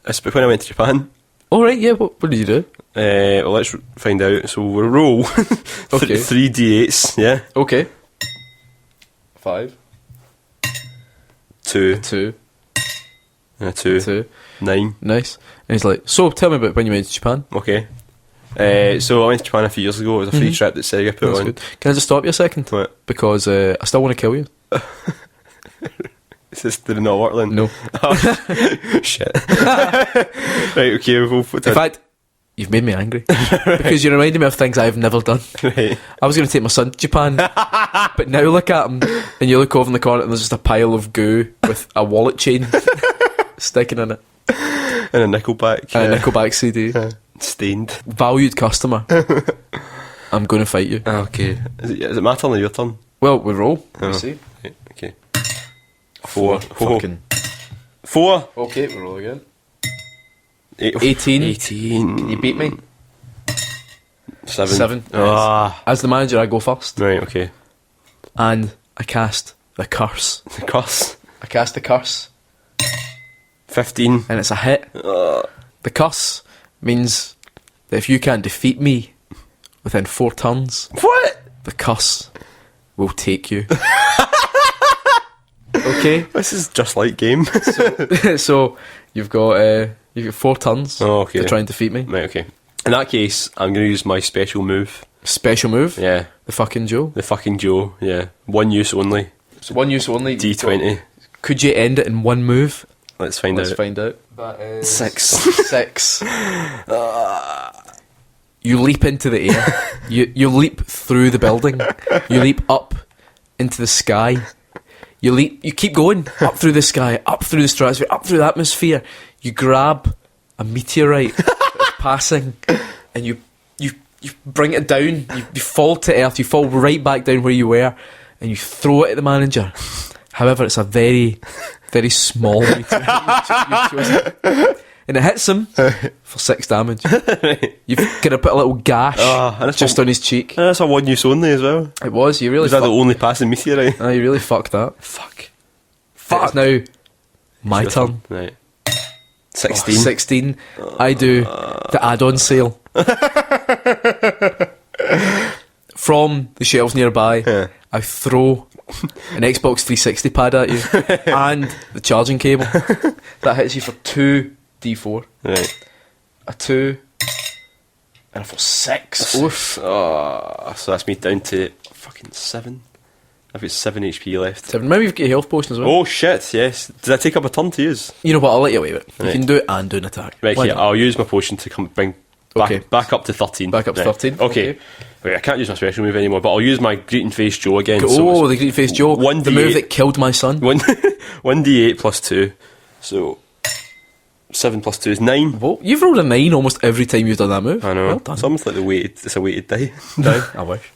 It's when I went to Japan. Oh right, yeah. What did you do? Well, let's find out. So we'll roll. Okay. 3d8s. Yeah. Okay. 5. 2. 2. 2. 2. 9. Nice. And he's like, so tell me about when you went to Japan. Okay. So I went to Japan a few years ago. It was a free trip that Sega put That's on. good. Can I just stop you a second? What? Because I still want to kill you. Is this, did it not work then? No. Oh, shit. Right, okay. In fact, you've made me angry. Because you reminded me of things I've never done. Right. I was going to take my son to Japan. But now look at him, and you look over in the corner and there's just a pile of goo with a wallet chain sticking in it. And a Nickelback. And a Nickelback CD. Stained. Valued customer. I'm going to fight you. Okay. Is it my turn or your turn? Well, we roll. Oh. You see? Right, okay. 4. Fucking. 4. Okay, we roll again. 18. 18. You beat me. 7. 7. Ah. As the manager, I go first. Right, okay. And I cast the curse. The curse. I cast the curse. 15. And it's a hit. The curse means that if you can't defeat me within 4 turns, What? the curse will take you. Okay? This is just like game. So you've got 4 turns okay. to try and defeat me. Right, okay. In that case, I'm going to use my special move. Special move? Yeah. The fucking Joe? The fucking Joe, yeah. One use only. So 1 use only. D20. Could you end it in 1 move? Let's find Let's out. find out. That is 6. 6. You leap into the air. You leap through the building. You leap up into the sky. You keep going up through the sky, up through the stratosphere, up through the atmosphere. You grab a meteorite that's passing, and you bring it down. You fall to earth. You fall right back down where you were, and you throw it at the manager. However, it's a very, very small meteorite. You've chosen. And it hits him for 6 damage. You've kind of put a little gash and it's just on his cheek. That's a one use only as well. It was. You really. Is that the only passing meteorite? You really fucked that. Fuck. It's now my turn. Right. 16. 16. I do the add-on sale. From the shelves nearby, I throw an Xbox 360 pad at you and the charging cable. That hits you for 2d4. Right. A 2 and a 6. Oof. So that's me down to fucking 7. I've got 7 HP left. 7. Maybe you've got a health potion as well. Oh shit, yes. Did I take up a turn to use? You know what, I'll let you away with it. Right. You can do it and do an attack. Right, Why here, not? I'll use my potion to come back up to 13. Back up to Right. 13. Okay. Wait, I can't use my special move anymore, but I'll use my greeting face Joe again. Oh, the green face Joe. 1d8. The move that killed my son. 1d8 plus 2. So 7 plus 2 is 9. Whoa, you've rolled a 9 almost every time you've done that move. I know. Well done. It's almost like it's a weighted die. No, I wish.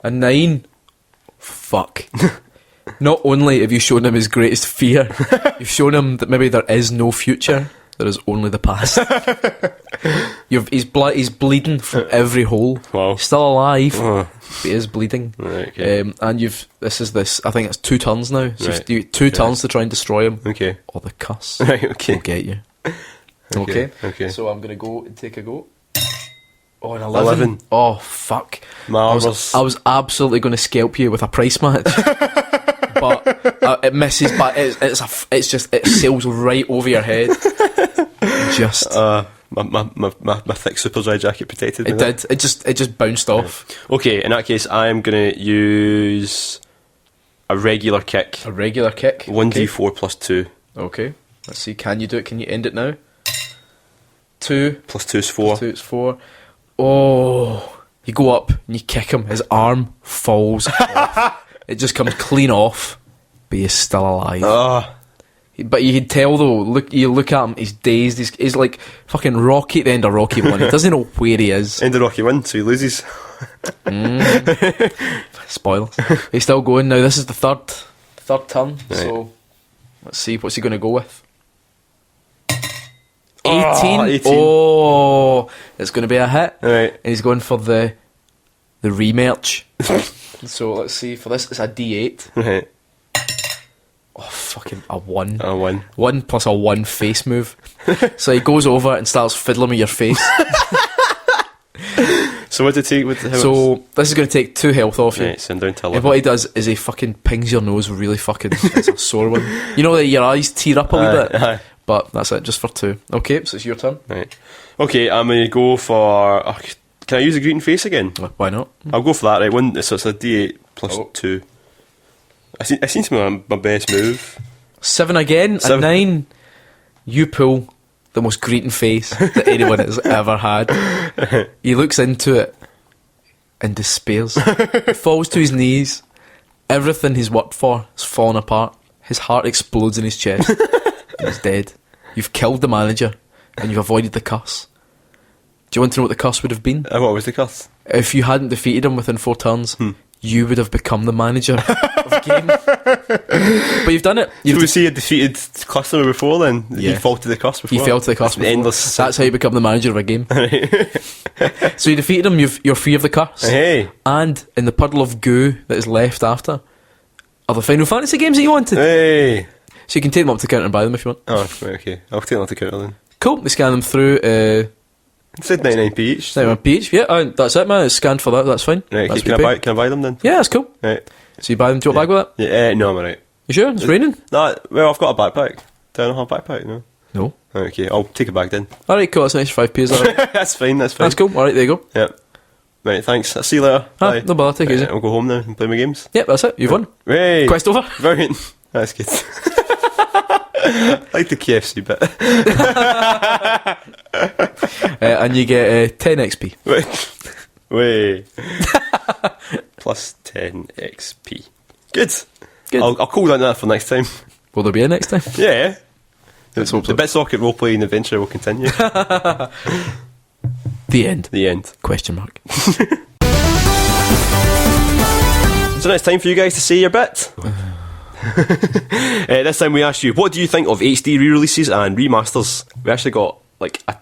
A 9. Fuck. Not only have you shown him his greatest fear, you've shown him that maybe there is no future, there is only the past. He's bleeding from every hole. Wow. He's still alive, Oh. but he is bleeding. Right, okay. And I think it's 2 turns now. So Right. you 2 turns to try and destroy him. Okay. Or the cuss Right, okay. will get you. Okay. Okay. So I'm going to go and take a go. Oh, an 11. 11. Oh, fuck. Marvellous. I was absolutely going to scalp you with a price match. But it misses, but it sails right over your head. Just. My thick super dry jacket protected me. It did. It just bounced off. Okay, in that case, I'm going to use a regular kick. A regular kick. 1d4 plus 2. Okay. Let's see. Can you do it? Can you end it now? 2. Plus 2 is 4. 2 is 4. Oh. You go up and you kick him. His arm falls off. It just comes clean off. But he's still alive. But you can tell though, you look at him, he's dazed, he's like fucking Rocky at the end of Rocky 1. He doesn't know where he is. End of Rocky 1, so he loses. Spoilers. He's still going now. This is the third turn. Right. So let's see, what's he going to go with? 18. Oh, 18. Oh, it's going to be a hit. Right. And he's going for the rematch. So let's see, for this it's a D8. Right. Oh, fucking a 1. A 1. 1 plus a 1 face move. So he goes over and starts fiddling with your face. So what did it take? So this is going to take 2 health off you. Right, so I'm down to And 11. what he does is he fucking pings your nose really fucking. It's a sore one. You know that your eyes tear up a wee bit. But that's it, just for 2. Okay, so it's your turn. Right. Okay, I'm going to go for... can I use a greeting face again? Why not? I'll go for that, right? So it's a D8 plus 2. I seem to be my best move. 7 again, 7. A 9. You pull the most greeting face that anyone has ever had. He looks into it and despairs. He falls to his knees. Everything he's worked for has fallen apart. His heart explodes in his chest. He's dead. You've killed the manager and you've avoided the curse. Do you want to know what the curse would have been? What was the curse? If you hadn't defeated him within 4 turns, you would have become the manager of the game. But you've done it. So was he a defeated customer before then? Yeah. He fell to the curse before? He fell to the curse before. Endless. That's how you become the manager of a game. So you defeated him, you're free of the curse. Hey. And in the puddle of goo that is left after are the Final Fantasy games that you wanted. Hey. So you can take them up to the counter and buy them if you want. Oh, right, okay. I'll take them up to the counter then. Cool, they scan them through. It said 99p each. 99p each, yeah, that's it, man. It's scanned for that, that's fine. Right, okay, can I buy them then? Yeah, that's cool. Right. So you buy them, do you want a bag with that? Yeah, no, I'm alright. You sure? It's raining? No, well, I've got a backpack. Do I not have a backpack, no? No. Right, okay, I'll take a bag then. Alright, cool, that's an extra 5p, is that right? That's fine. That's cool, alright, there you go. Yep. Right, thanks. I'll see you later. Bye. No bother, take it easy. I'll go home now and play my games. Yep, that's it, you've won. Right. Quest over. Brilliant. That's good. I like the KFC bit. And you get 10 XP. Wait. Plus 10 XP. Good. I'll call down that for next time. Will there be a next time? Yeah. Let's hope so. The Bit Socket roleplay and adventure will continue. The end. The end. Question mark. So now it's time for you guys to say your bit. This time we asked you, what do you think of HD re-releases and remasters? We actually got like a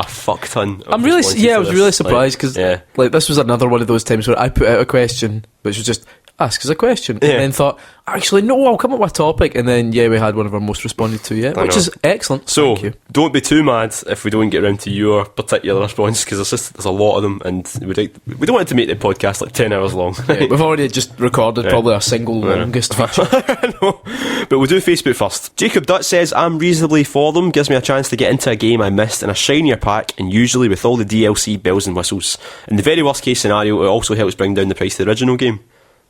fuck ton. I was really surprised because like this was another one of those times where I put out a question which was just ask us a question and then thought actually no, I'll come up with a topic, and then we had one of our most responded to yet, which is excellent. So thank you. Don't be too mad if we don't get around to your particular response, because there's a lot of them and we don't want it to make the podcast like 10 hours long. We've already just recorded probably our single longest feature. No, but we'll do Facebook first. Jacob Dutt says, I'm reasonably for them, gives me a chance to get into a game I missed in a shinier pack, and usually with all the DLC bells and whistles. In the very worst case scenario, it also helps bring down the price of the original game.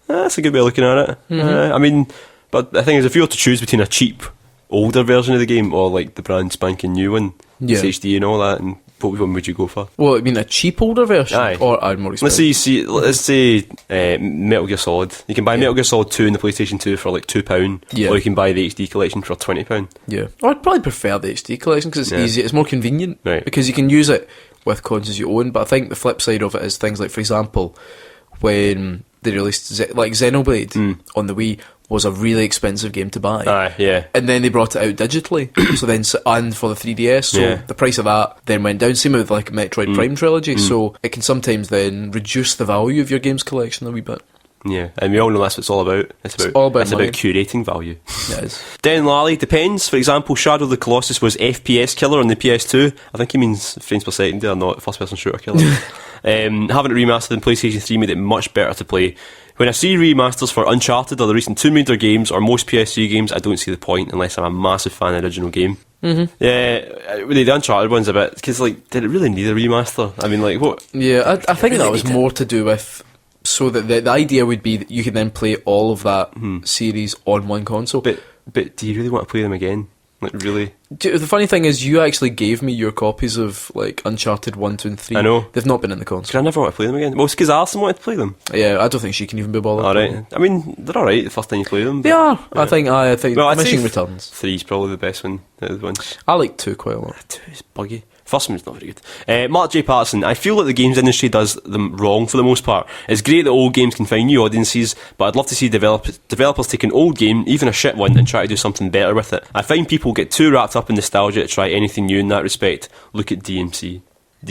That's a good way of looking at it. I mean, but the thing is, if you were to choose between a cheap, older version of the game or like the brand spanking new one, it's HD and all that, and what one would you go for? Well, I mean, a cheap older version or a more expensive? Let's say Metal Gear Solid. You can buy Metal Gear Solid 2 in the PlayStation 2 for like £2, or you can buy the HD collection for £20. Yeah, I'd probably prefer the HD collection because it's easy, it's more convenient, because you can use it with consoles you own. But I think the flip side of it is things like, for example, when they released like Xenoblade on the Wii was a really expensive game to buy. And then they brought it out digitally. And for the 3DS, so the price of that then went down. Same with like Metroid Prime Trilogy. So it can sometimes then reduce the value of your game's collection a wee bit. Yeah, and we all know that's what it's all about. It's about curating value. It is. Den Lally, depends. For example, Shadow of the Colossus was FPS killer on the PS2. I think he means frames per second there, not first person shooter killer. Having it remastered in PlayStation 3 made it much better to play. When I see remasters for Uncharted or the recent Tomb Raider games or most PS3 games, I don't see the point unless I'm a massive fan of the original game. Yeah, the Uncharted one's a bit, because like, did it really need a remaster? I mean, like, what? Yeah, I think that was more to do with, so that the idea would be that you can then play all of that series on one console. But do you really want to play them again? Like, really? The funny thing is, you actually gave me your copies of like Uncharted 1, 2 and 3. I know. They've not been in the console. Because I never want to play them again. Well, it's because Alison wanted to play them. Yeah, I don't think she can even be bothered. Alright. I mean, they're alright the first time you play them. They are. Yeah. I think well, Diminishing Returns. 3's probably the best one out of the bunch. I like 2 quite a lot. 2 is buggy. First one's not very good. Mark J. Patterson, I feel like the games industry does them wrong for the most part. It's great that old games can find new audiences, but I'd love to see developers take an old game, even a shit one, and try to do something better with it. I find people get too wrapped up in nostalgia to try anything new in that respect. Look at DMC. I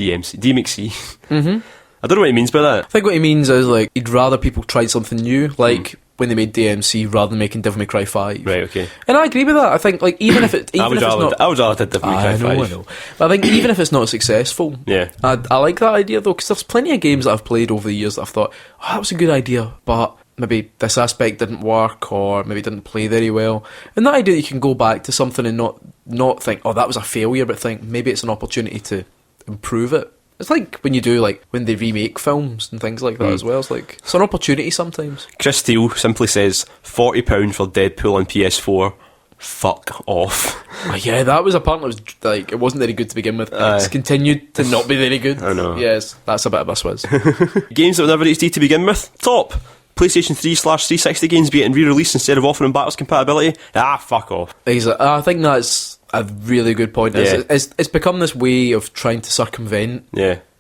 don't know what he means by that. I think what he means is like he'd rather people try something new, like when they made DMC rather than making Devil May Cry 5. Right, okay. And I agree with that. I think like even if it's not, I would rather Devil May Cry 5. I know. But I think even if it's not successful, I like that idea though, because there's plenty of games that I've played over the years that I've thought, oh, that was a good idea, but maybe this aspect didn't work, or maybe didn't play very well. And that idea that you can go back to something and not think, oh, that was a failure, but think maybe it's an opportunity to improve it. It's like when you do, like, when they remake films and things like that as well. It's like, it's an opportunity sometimes. Chris Steele simply says, £40 for Deadpool on PS4. Fuck off. Oh, yeah, that was apparently, was like, it wasn't very good to begin with. It's continued to not be very good. I know. Yes, that's a bit of a swizz. Games that were never HD to begin with. Top. PlayStation 3/360 games getting re-released instead of offering backwards compatibility. Fuck off. I think that's a really good point. Yeah. It's become this way of trying to circumvent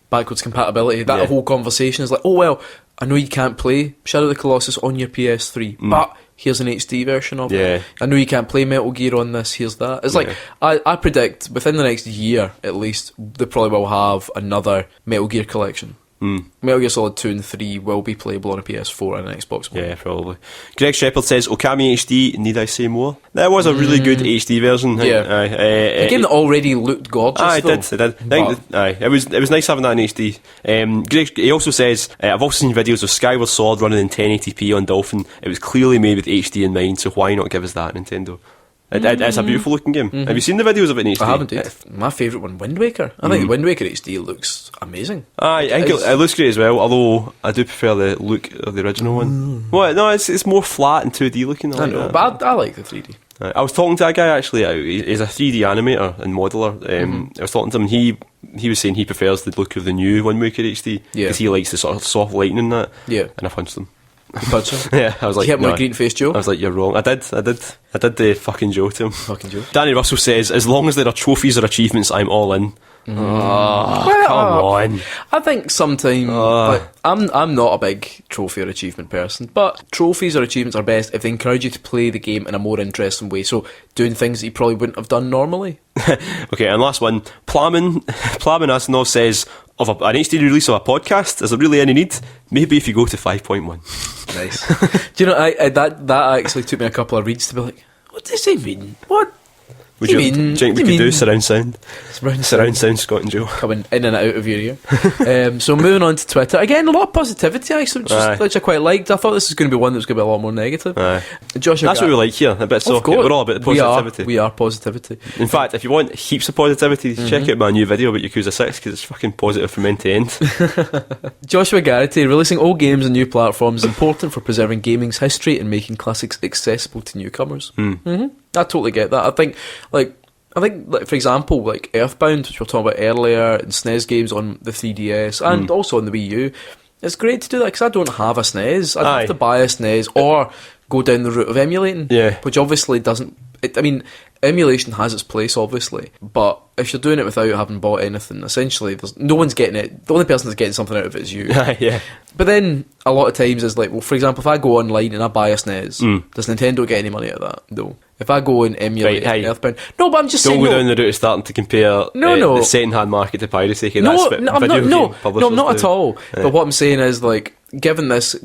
backwards compatibility. That whole conversation is like, oh well, I know you can't play Shadow of the Colossus on your PS3, but here's an HD version of it. I know you can't play Metal Gear on this, here's that. It's like, I predict within the next year at least, they probably will have another Metal Gear collection. Metal Gear Solid 2 and 3 will be playable on a PS4 and an Xbox One. Yeah, probably. Greg Shepard says, Okami HD, need I say more? That was a really good HD version. Yeah. A game that already looked gorgeous, it did. It was nice having that in HD. Greg, he also says, I've also seen videos of Skyward Sword running in 1080p on Dolphin. It was clearly made with HD in mind, so why not give us that, Nintendo? It's a beautiful looking game. Have you seen the videos of it in HD? I haven't, dude. My favourite one, Wind Waker. I think the Wind Waker HD looks amazing. I think it looks great as well, although I do prefer the look of the original one. Well, no, it's more flat and 2D looking. I know, but I like the 3D. I was talking to a guy actually, he's a 3D animator and modeller. I was talking to him, he was saying he prefers the look of the new Wind Waker HD because he likes the sort of soft lighting in that. Yeah. And I punched him. You punched him? Yeah, I was like, you hit him with a green face Joe? I was like, you're wrong. I did the fucking Joe to him. Fucking Joe. Danny Russell says, as long as there are trophies or achievements, I'm all in. Come on. I think sometimes like, I'm not a big trophy or achievement person, but trophies or achievements are best if they encourage you to play the game in a more interesting way, so doing things that you probably wouldn't have done normally. Okay, and last one, Plamen Asinov says, of an HD release of a podcast, is there really any need? Maybe if you go to 5.1. Nice. Do you know, that actually took me a couple of reads to be like, what does he mean? What? Do you think we could do surround sound? Surround sound, Scott and Joe. Coming in and out of your ear. So moving on to Twitter. Again, a lot of positivity, actually, which I quite liked. I thought this was going to be one that was going to be a lot more negative. Josh, that's what we like here. A bit socket. We're all about the positivity. We are positivity. In fact, if you want heaps of positivity, check out my new video about Yakuza 6, because it's fucking positive from end to end. Joshua Garrity, releasing old games on new platforms is important for preserving gaming's history and making classics accessible to newcomers. I totally get that. I think, for example, like Earthbound, which we were talking about earlier, and SNES games on the 3DS, and also on the Wii U, it's great to do that, because I don't have a SNES. I'd have to buy a SNES, or go down the route of emulating, which obviously doesn't... emulation has its place, obviously, but if you're doing it without having bought anything, essentially, no one's getting it. The only person that's getting something out of it is you. But then, a lot of times, it's like, well, for example, if I go online and I buy a SNES, does Nintendo get any money out of that? No. If I go and emulate Earthbound... No, but I'm just saying... Don't go down the route of starting to compare the second-hand market to piracy. No, not at all. But what I'm saying is, like, given this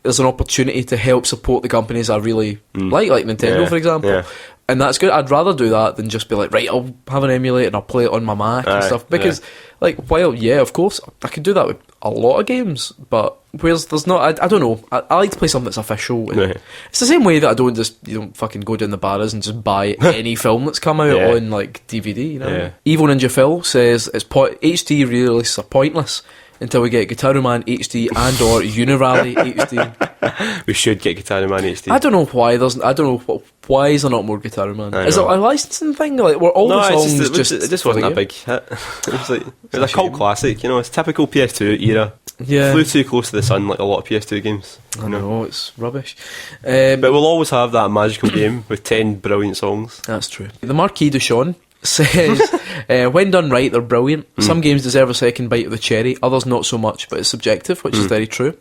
as an opportunity to help support the companies I really like Nintendo, for example, and that's good. I'd rather do that than just be like, right, I'll have an emulator and I'll play it on my Mac and stuff. Because, of course, I could do that with a lot of games, but whereas there's not... I don't know. I like to play something that's official. It's the same way that I don't just, fucking go down the bars and just buy any film that's come out on, like, DVD, you know? Evil Ninja Phil says, HD re-releases are pointless until we get Guitar Man HD and or Unirally HD. We should get Guitar Man HD. I don't know why why is there not more Guitar Man? Is it a licensing thing? Like, were all the songs it just wasn't a big hit. It was a cult classic, it's typical PS2 era. Flew too close to the sun, like a lot of PS2 games. I know, it's rubbish. But we'll always have that magical game with 10 brilliant songs. That's true. The Marquis de Sean says, when done right, they're brilliant. Some games deserve a second bite of the cherry, others not so much, but it's subjective, which is very true.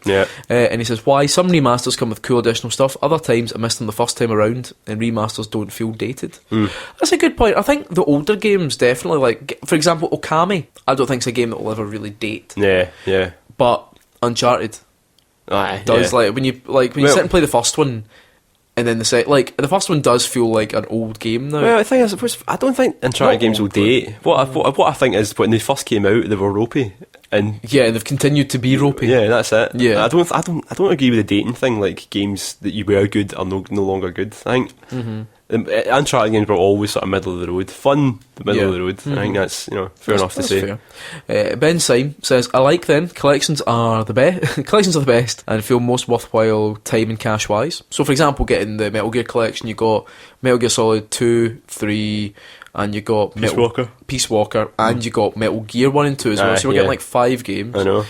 And he says, why some remasters come with cool additional stuff, other times I missed them the first time around, and remasters don't feel dated. That's a good point. I think the older games definitely, like, for example, Okami, I don't think it's a game that will ever really date. But Uncharted does. Like, when you sit and play the first one, and then the first one does feel like an old game now. Well, the thing is, I don't think Uncharted games will date. What I think is when they first came out, they were ropey, and they've continued to be ropey. Yeah, that's it. Yeah, I don't agree with the dating thing. Like games that you were good are no longer good. I think Uncharted games were always sort of middle of the road, fun, but middle of the road. I think that's fair enough to say. Fair. Ben Syme says, "I like them. Collections are the best. Collections are the best, and feel most worthwhile time and cash wise. So, for example, getting the Metal Gear collection, you got Metal Gear Solid 2, 3, and you got Peace Walker, and you got Metal Gear 1 and 2 as well. So we're getting like 5 games. I know.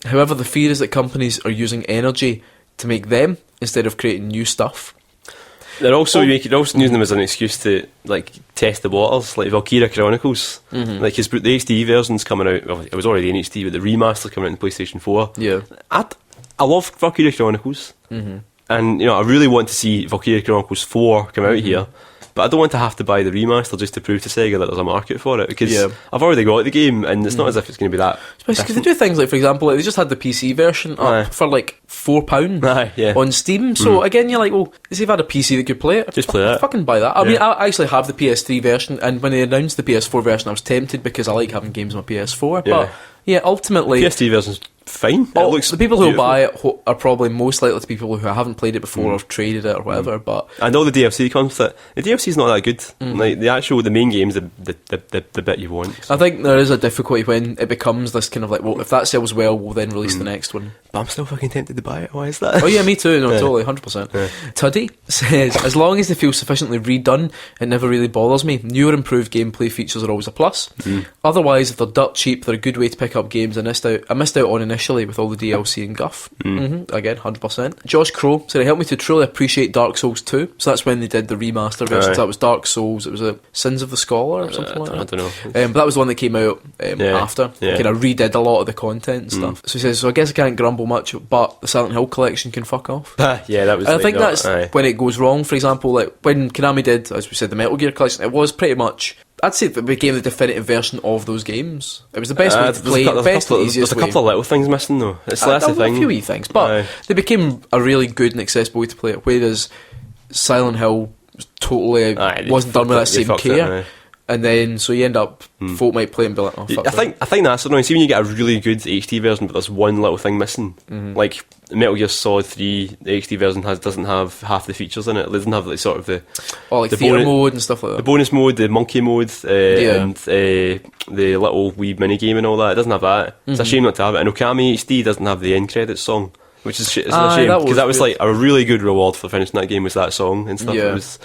However, the fear is that companies are using energy to make them instead of creating new stuff." They're also using them as an excuse to like test the waters, like Valkyria Chronicles. Like the HD version's coming out. Well, it was already in HD, but the remaster coming out in PlayStation 4. Yeah, I love Valkyria Chronicles, and I really want to see Valkyria Chronicles 4 come out here. But I don't want to have to buy the remaster just to prove to Sega that there's a market for it, because I've already got the game, and it's not as if it's going to be that. Especially because they do things like, for example, like they just had the PC version up for like £4 on Steam. So again, you're like, well, if you've had a PC that could play it, just play it. Fucking buy that. I mean, I actually have the PS3 version, and when they announced the PS4 version, I was tempted because I like having games on my PS4. But yeah, ultimately, PS3 version's fine. It looks the people who beautiful. buy it are probably most likely to people who haven't played it before or have traded it or whatever. But and all the DLC comes with it. The DLC's not that good. Like the main game's the bit you want. So. I think there is a difficulty when it becomes this kind of like, well, if that sells well, we'll then release the next one. But I'm still fucking tempted to buy it. Why is that? Oh yeah, me too. No, totally, 100%. Tuddy says, as long as they feel sufficiently redone, it never really bothers me. New or improved gameplay features are always a plus. Otherwise, if they're dirt cheap, they're a good way to pick up games I missed out on initially with all the DLC and guff. Again, 100%. Josh Crow said, it helped me to truly appreciate Dark Souls 2. So that's when they did the remaster version. So that was Dark Souls. It was a Sins of the Scholar or something like that. I don't know. But that was the one that came out after. Kind of redid a lot of the content and stuff. So he says, so I guess I can't grumble much, but the Silent Hill collection can fuck off. Yeah, that was. And I think that's when it goes wrong. For example, like when Konami did, as we said, the Metal Gear collection, it was pretty much, I'd say it became the definitive version of those games. It was the best way to play, best and easiest way. There's a couple of little things missing though. It's less a thing. A few wee things, but they became a really good and accessible way to play it. Whereas Silent Hill totally wasn't done with that same care. And then, so you end up, folk might play it and be like, oh, fuck I think that's annoying. See when you get a really good HD version, but there's one little thing missing. Like Metal Gear Solid 3, the HD version doesn't have half the features in it. It doesn't have like sort of the theatre mode and stuff like that. The bonus mode, the monkey mode, and the little wee mini game and all that. It doesn't have that. It's a shame not to have it. And Okami HD doesn't have the end credits song, which is a shame because that was like a really good reward for finishing that game, was that song and stuff. It was.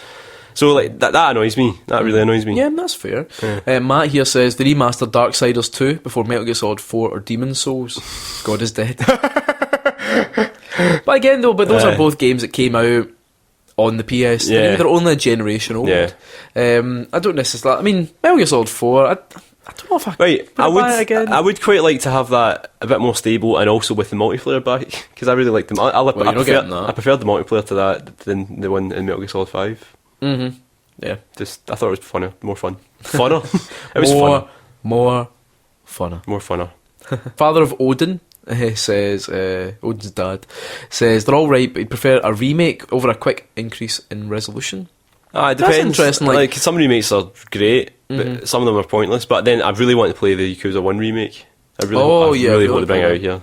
So like that annoys me. That really annoys me. Yeah, that's fair. Matt here says the remastered Darksiders 2 before Metal Gear Solid 4 or Demon's Souls. God is dead. But again, though, those are both games that came out on the PS3. They're only a generation old. I don't necessarily. I mean, Metal Gear Solid 4. I don't know if I would buy it again. I would quite like to have that a bit more stable and also with the multiplayer back, because I really like them. I preferred the multiplayer to that than the one in Metal Gear Solid 5. Yeah, I thought it was funner, more fun. Funner? It was funner. More funner. Father of Odin says, Odin's dad, says they're alright, but he'd prefer a remake over a quick increase in resolution. It depends. That's interesting. Like some remakes are great, but some of them are pointless. But then I really want to play the Yakuza 1 remake. I really hope to bring it out here.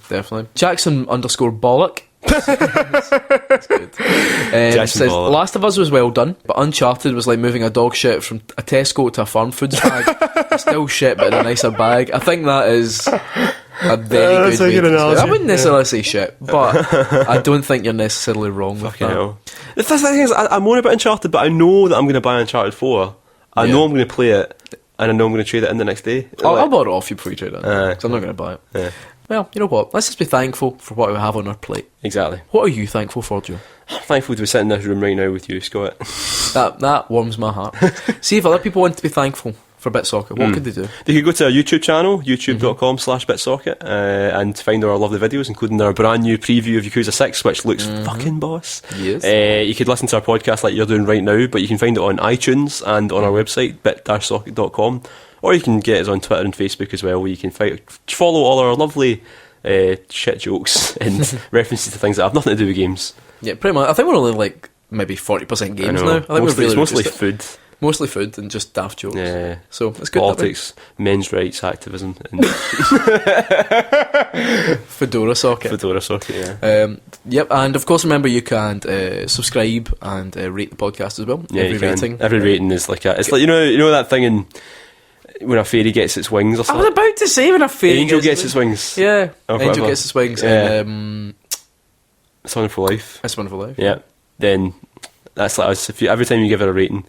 Definitely. Jackson_Bollock. That's good. Says Last of Us was well done, but Uncharted was like moving a dog shit from a Tesco to a farm foods bag. It's still shit, but in a nicer bag. I think that is a very good way to say it. I wouldn't necessarily say shit, but I don't think you're necessarily wrong with that. The thing is, I'm more about Uncharted, but I know that I'm going to buy Uncharted 4. I know I'm going to play it, and I know I'm going to trade it in the next day. I'll borrow it off you before you trade it, because I'm not going to buy it. Well, you know what? Let's just be thankful for what we have on our plate. Exactly. What are you thankful for, Joe? I'm thankful to be sitting in this room right now with you, Scott. That warms my heart. See, if other people want to be thankful for Bit Socket, what could they do? They could go to our YouTube channel, youtube.com/bitsocket, and find our lovely videos, including our brand new preview of Yakuza 6, which looks fucking boss. Yes. You could listen to our podcast like you're doing right now, but you can find it on iTunes and on our website, bit-socket.com. Or you can get us on Twitter and Facebook as well, where you can follow all our lovely shit jokes and references to things that have nothing to do with games. Yeah, pretty much. I think we're only like maybe 40% games now. I think mostly, we're really it's mostly food. Mostly food and just daft jokes. Yeah. So it's good. Politics, men's rights, activism, and Fedora Socket. Fedora Socket, yeah. Yep, and of course remember you can subscribe and rate the podcast as well. Yeah, every rating. Every rating is like it's like you know that thing in when a fairy gets its wings or I something. was about to say when a fairy Angel gets its wings. Yeah, or Angel whatever. gets its wings. Yeah. And, It's Wonderful Life. It's Wonderful Life. Yeah. Then that's like us. If every time you give it a rating,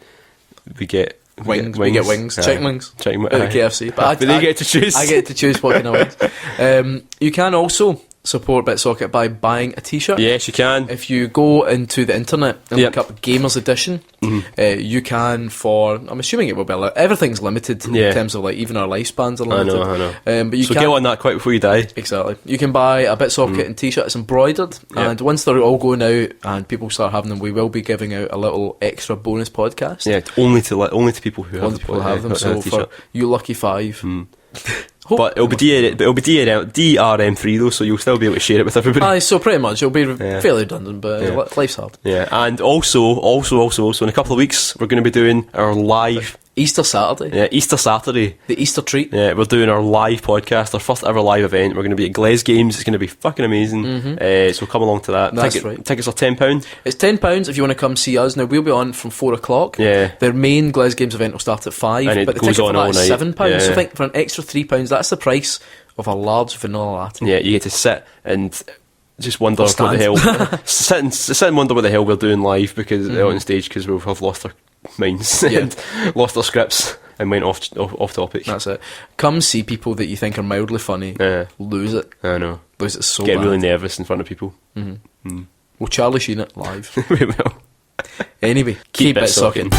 we get wings. We get wings. Chicken wings. Chicken wings. Out of KFC. But they get to choose. I get to choose what kind of wings. You can also support Bit Socket by buying a t-shirt. Yes, you can. If you go into the internet and look up Gamers Edition, you can I'm assuming it will be everything's limited in terms of like even our lifespans are limited. I know. But you so can get on that quick before you die. Exactly. You can buy a Bit Socket and t-shirt. It's embroidered, and once they're all going out and people start having them, we will be giving out a little extra bonus podcast. Yeah, only to people who have them. So for you lucky 5. But it'll be DRM free though, so you'll still be able to share it with everybody. Aye, so pretty much it'll be fairly redundant, but life's hard. Yeah, and also in a couple of weeks we're going to be doing our live Easter Saturday. Yeah, Easter Saturday. The Easter treat. Yeah, we're doing our live podcast, our first ever live event. We're going to be at Gles Games. It's going to be fucking amazing. So come along to that. That's right. Tickets are £10. It's £10 if you want to come see us. Now we'll be on from 4 o'clock. Yeah. Their main Gles Games event will start at 5, and but the goes ticket on for that all is night. £7. Yeah. So I think for an extra £3, that's the price of a large vanilla latte. Yeah, you get to sit and just wonder what stand. the hell sit and wonder what the hell we're doing live because on stage because we'll have lost our minds and lost our scripts and went off topic. That's it. Come see people that you think are mildly funny. Lose it. I know. Lose it so Get bad. really nervous in front of people. We'll Charlie Sheen it live. We will. Anyway, keep it sucking.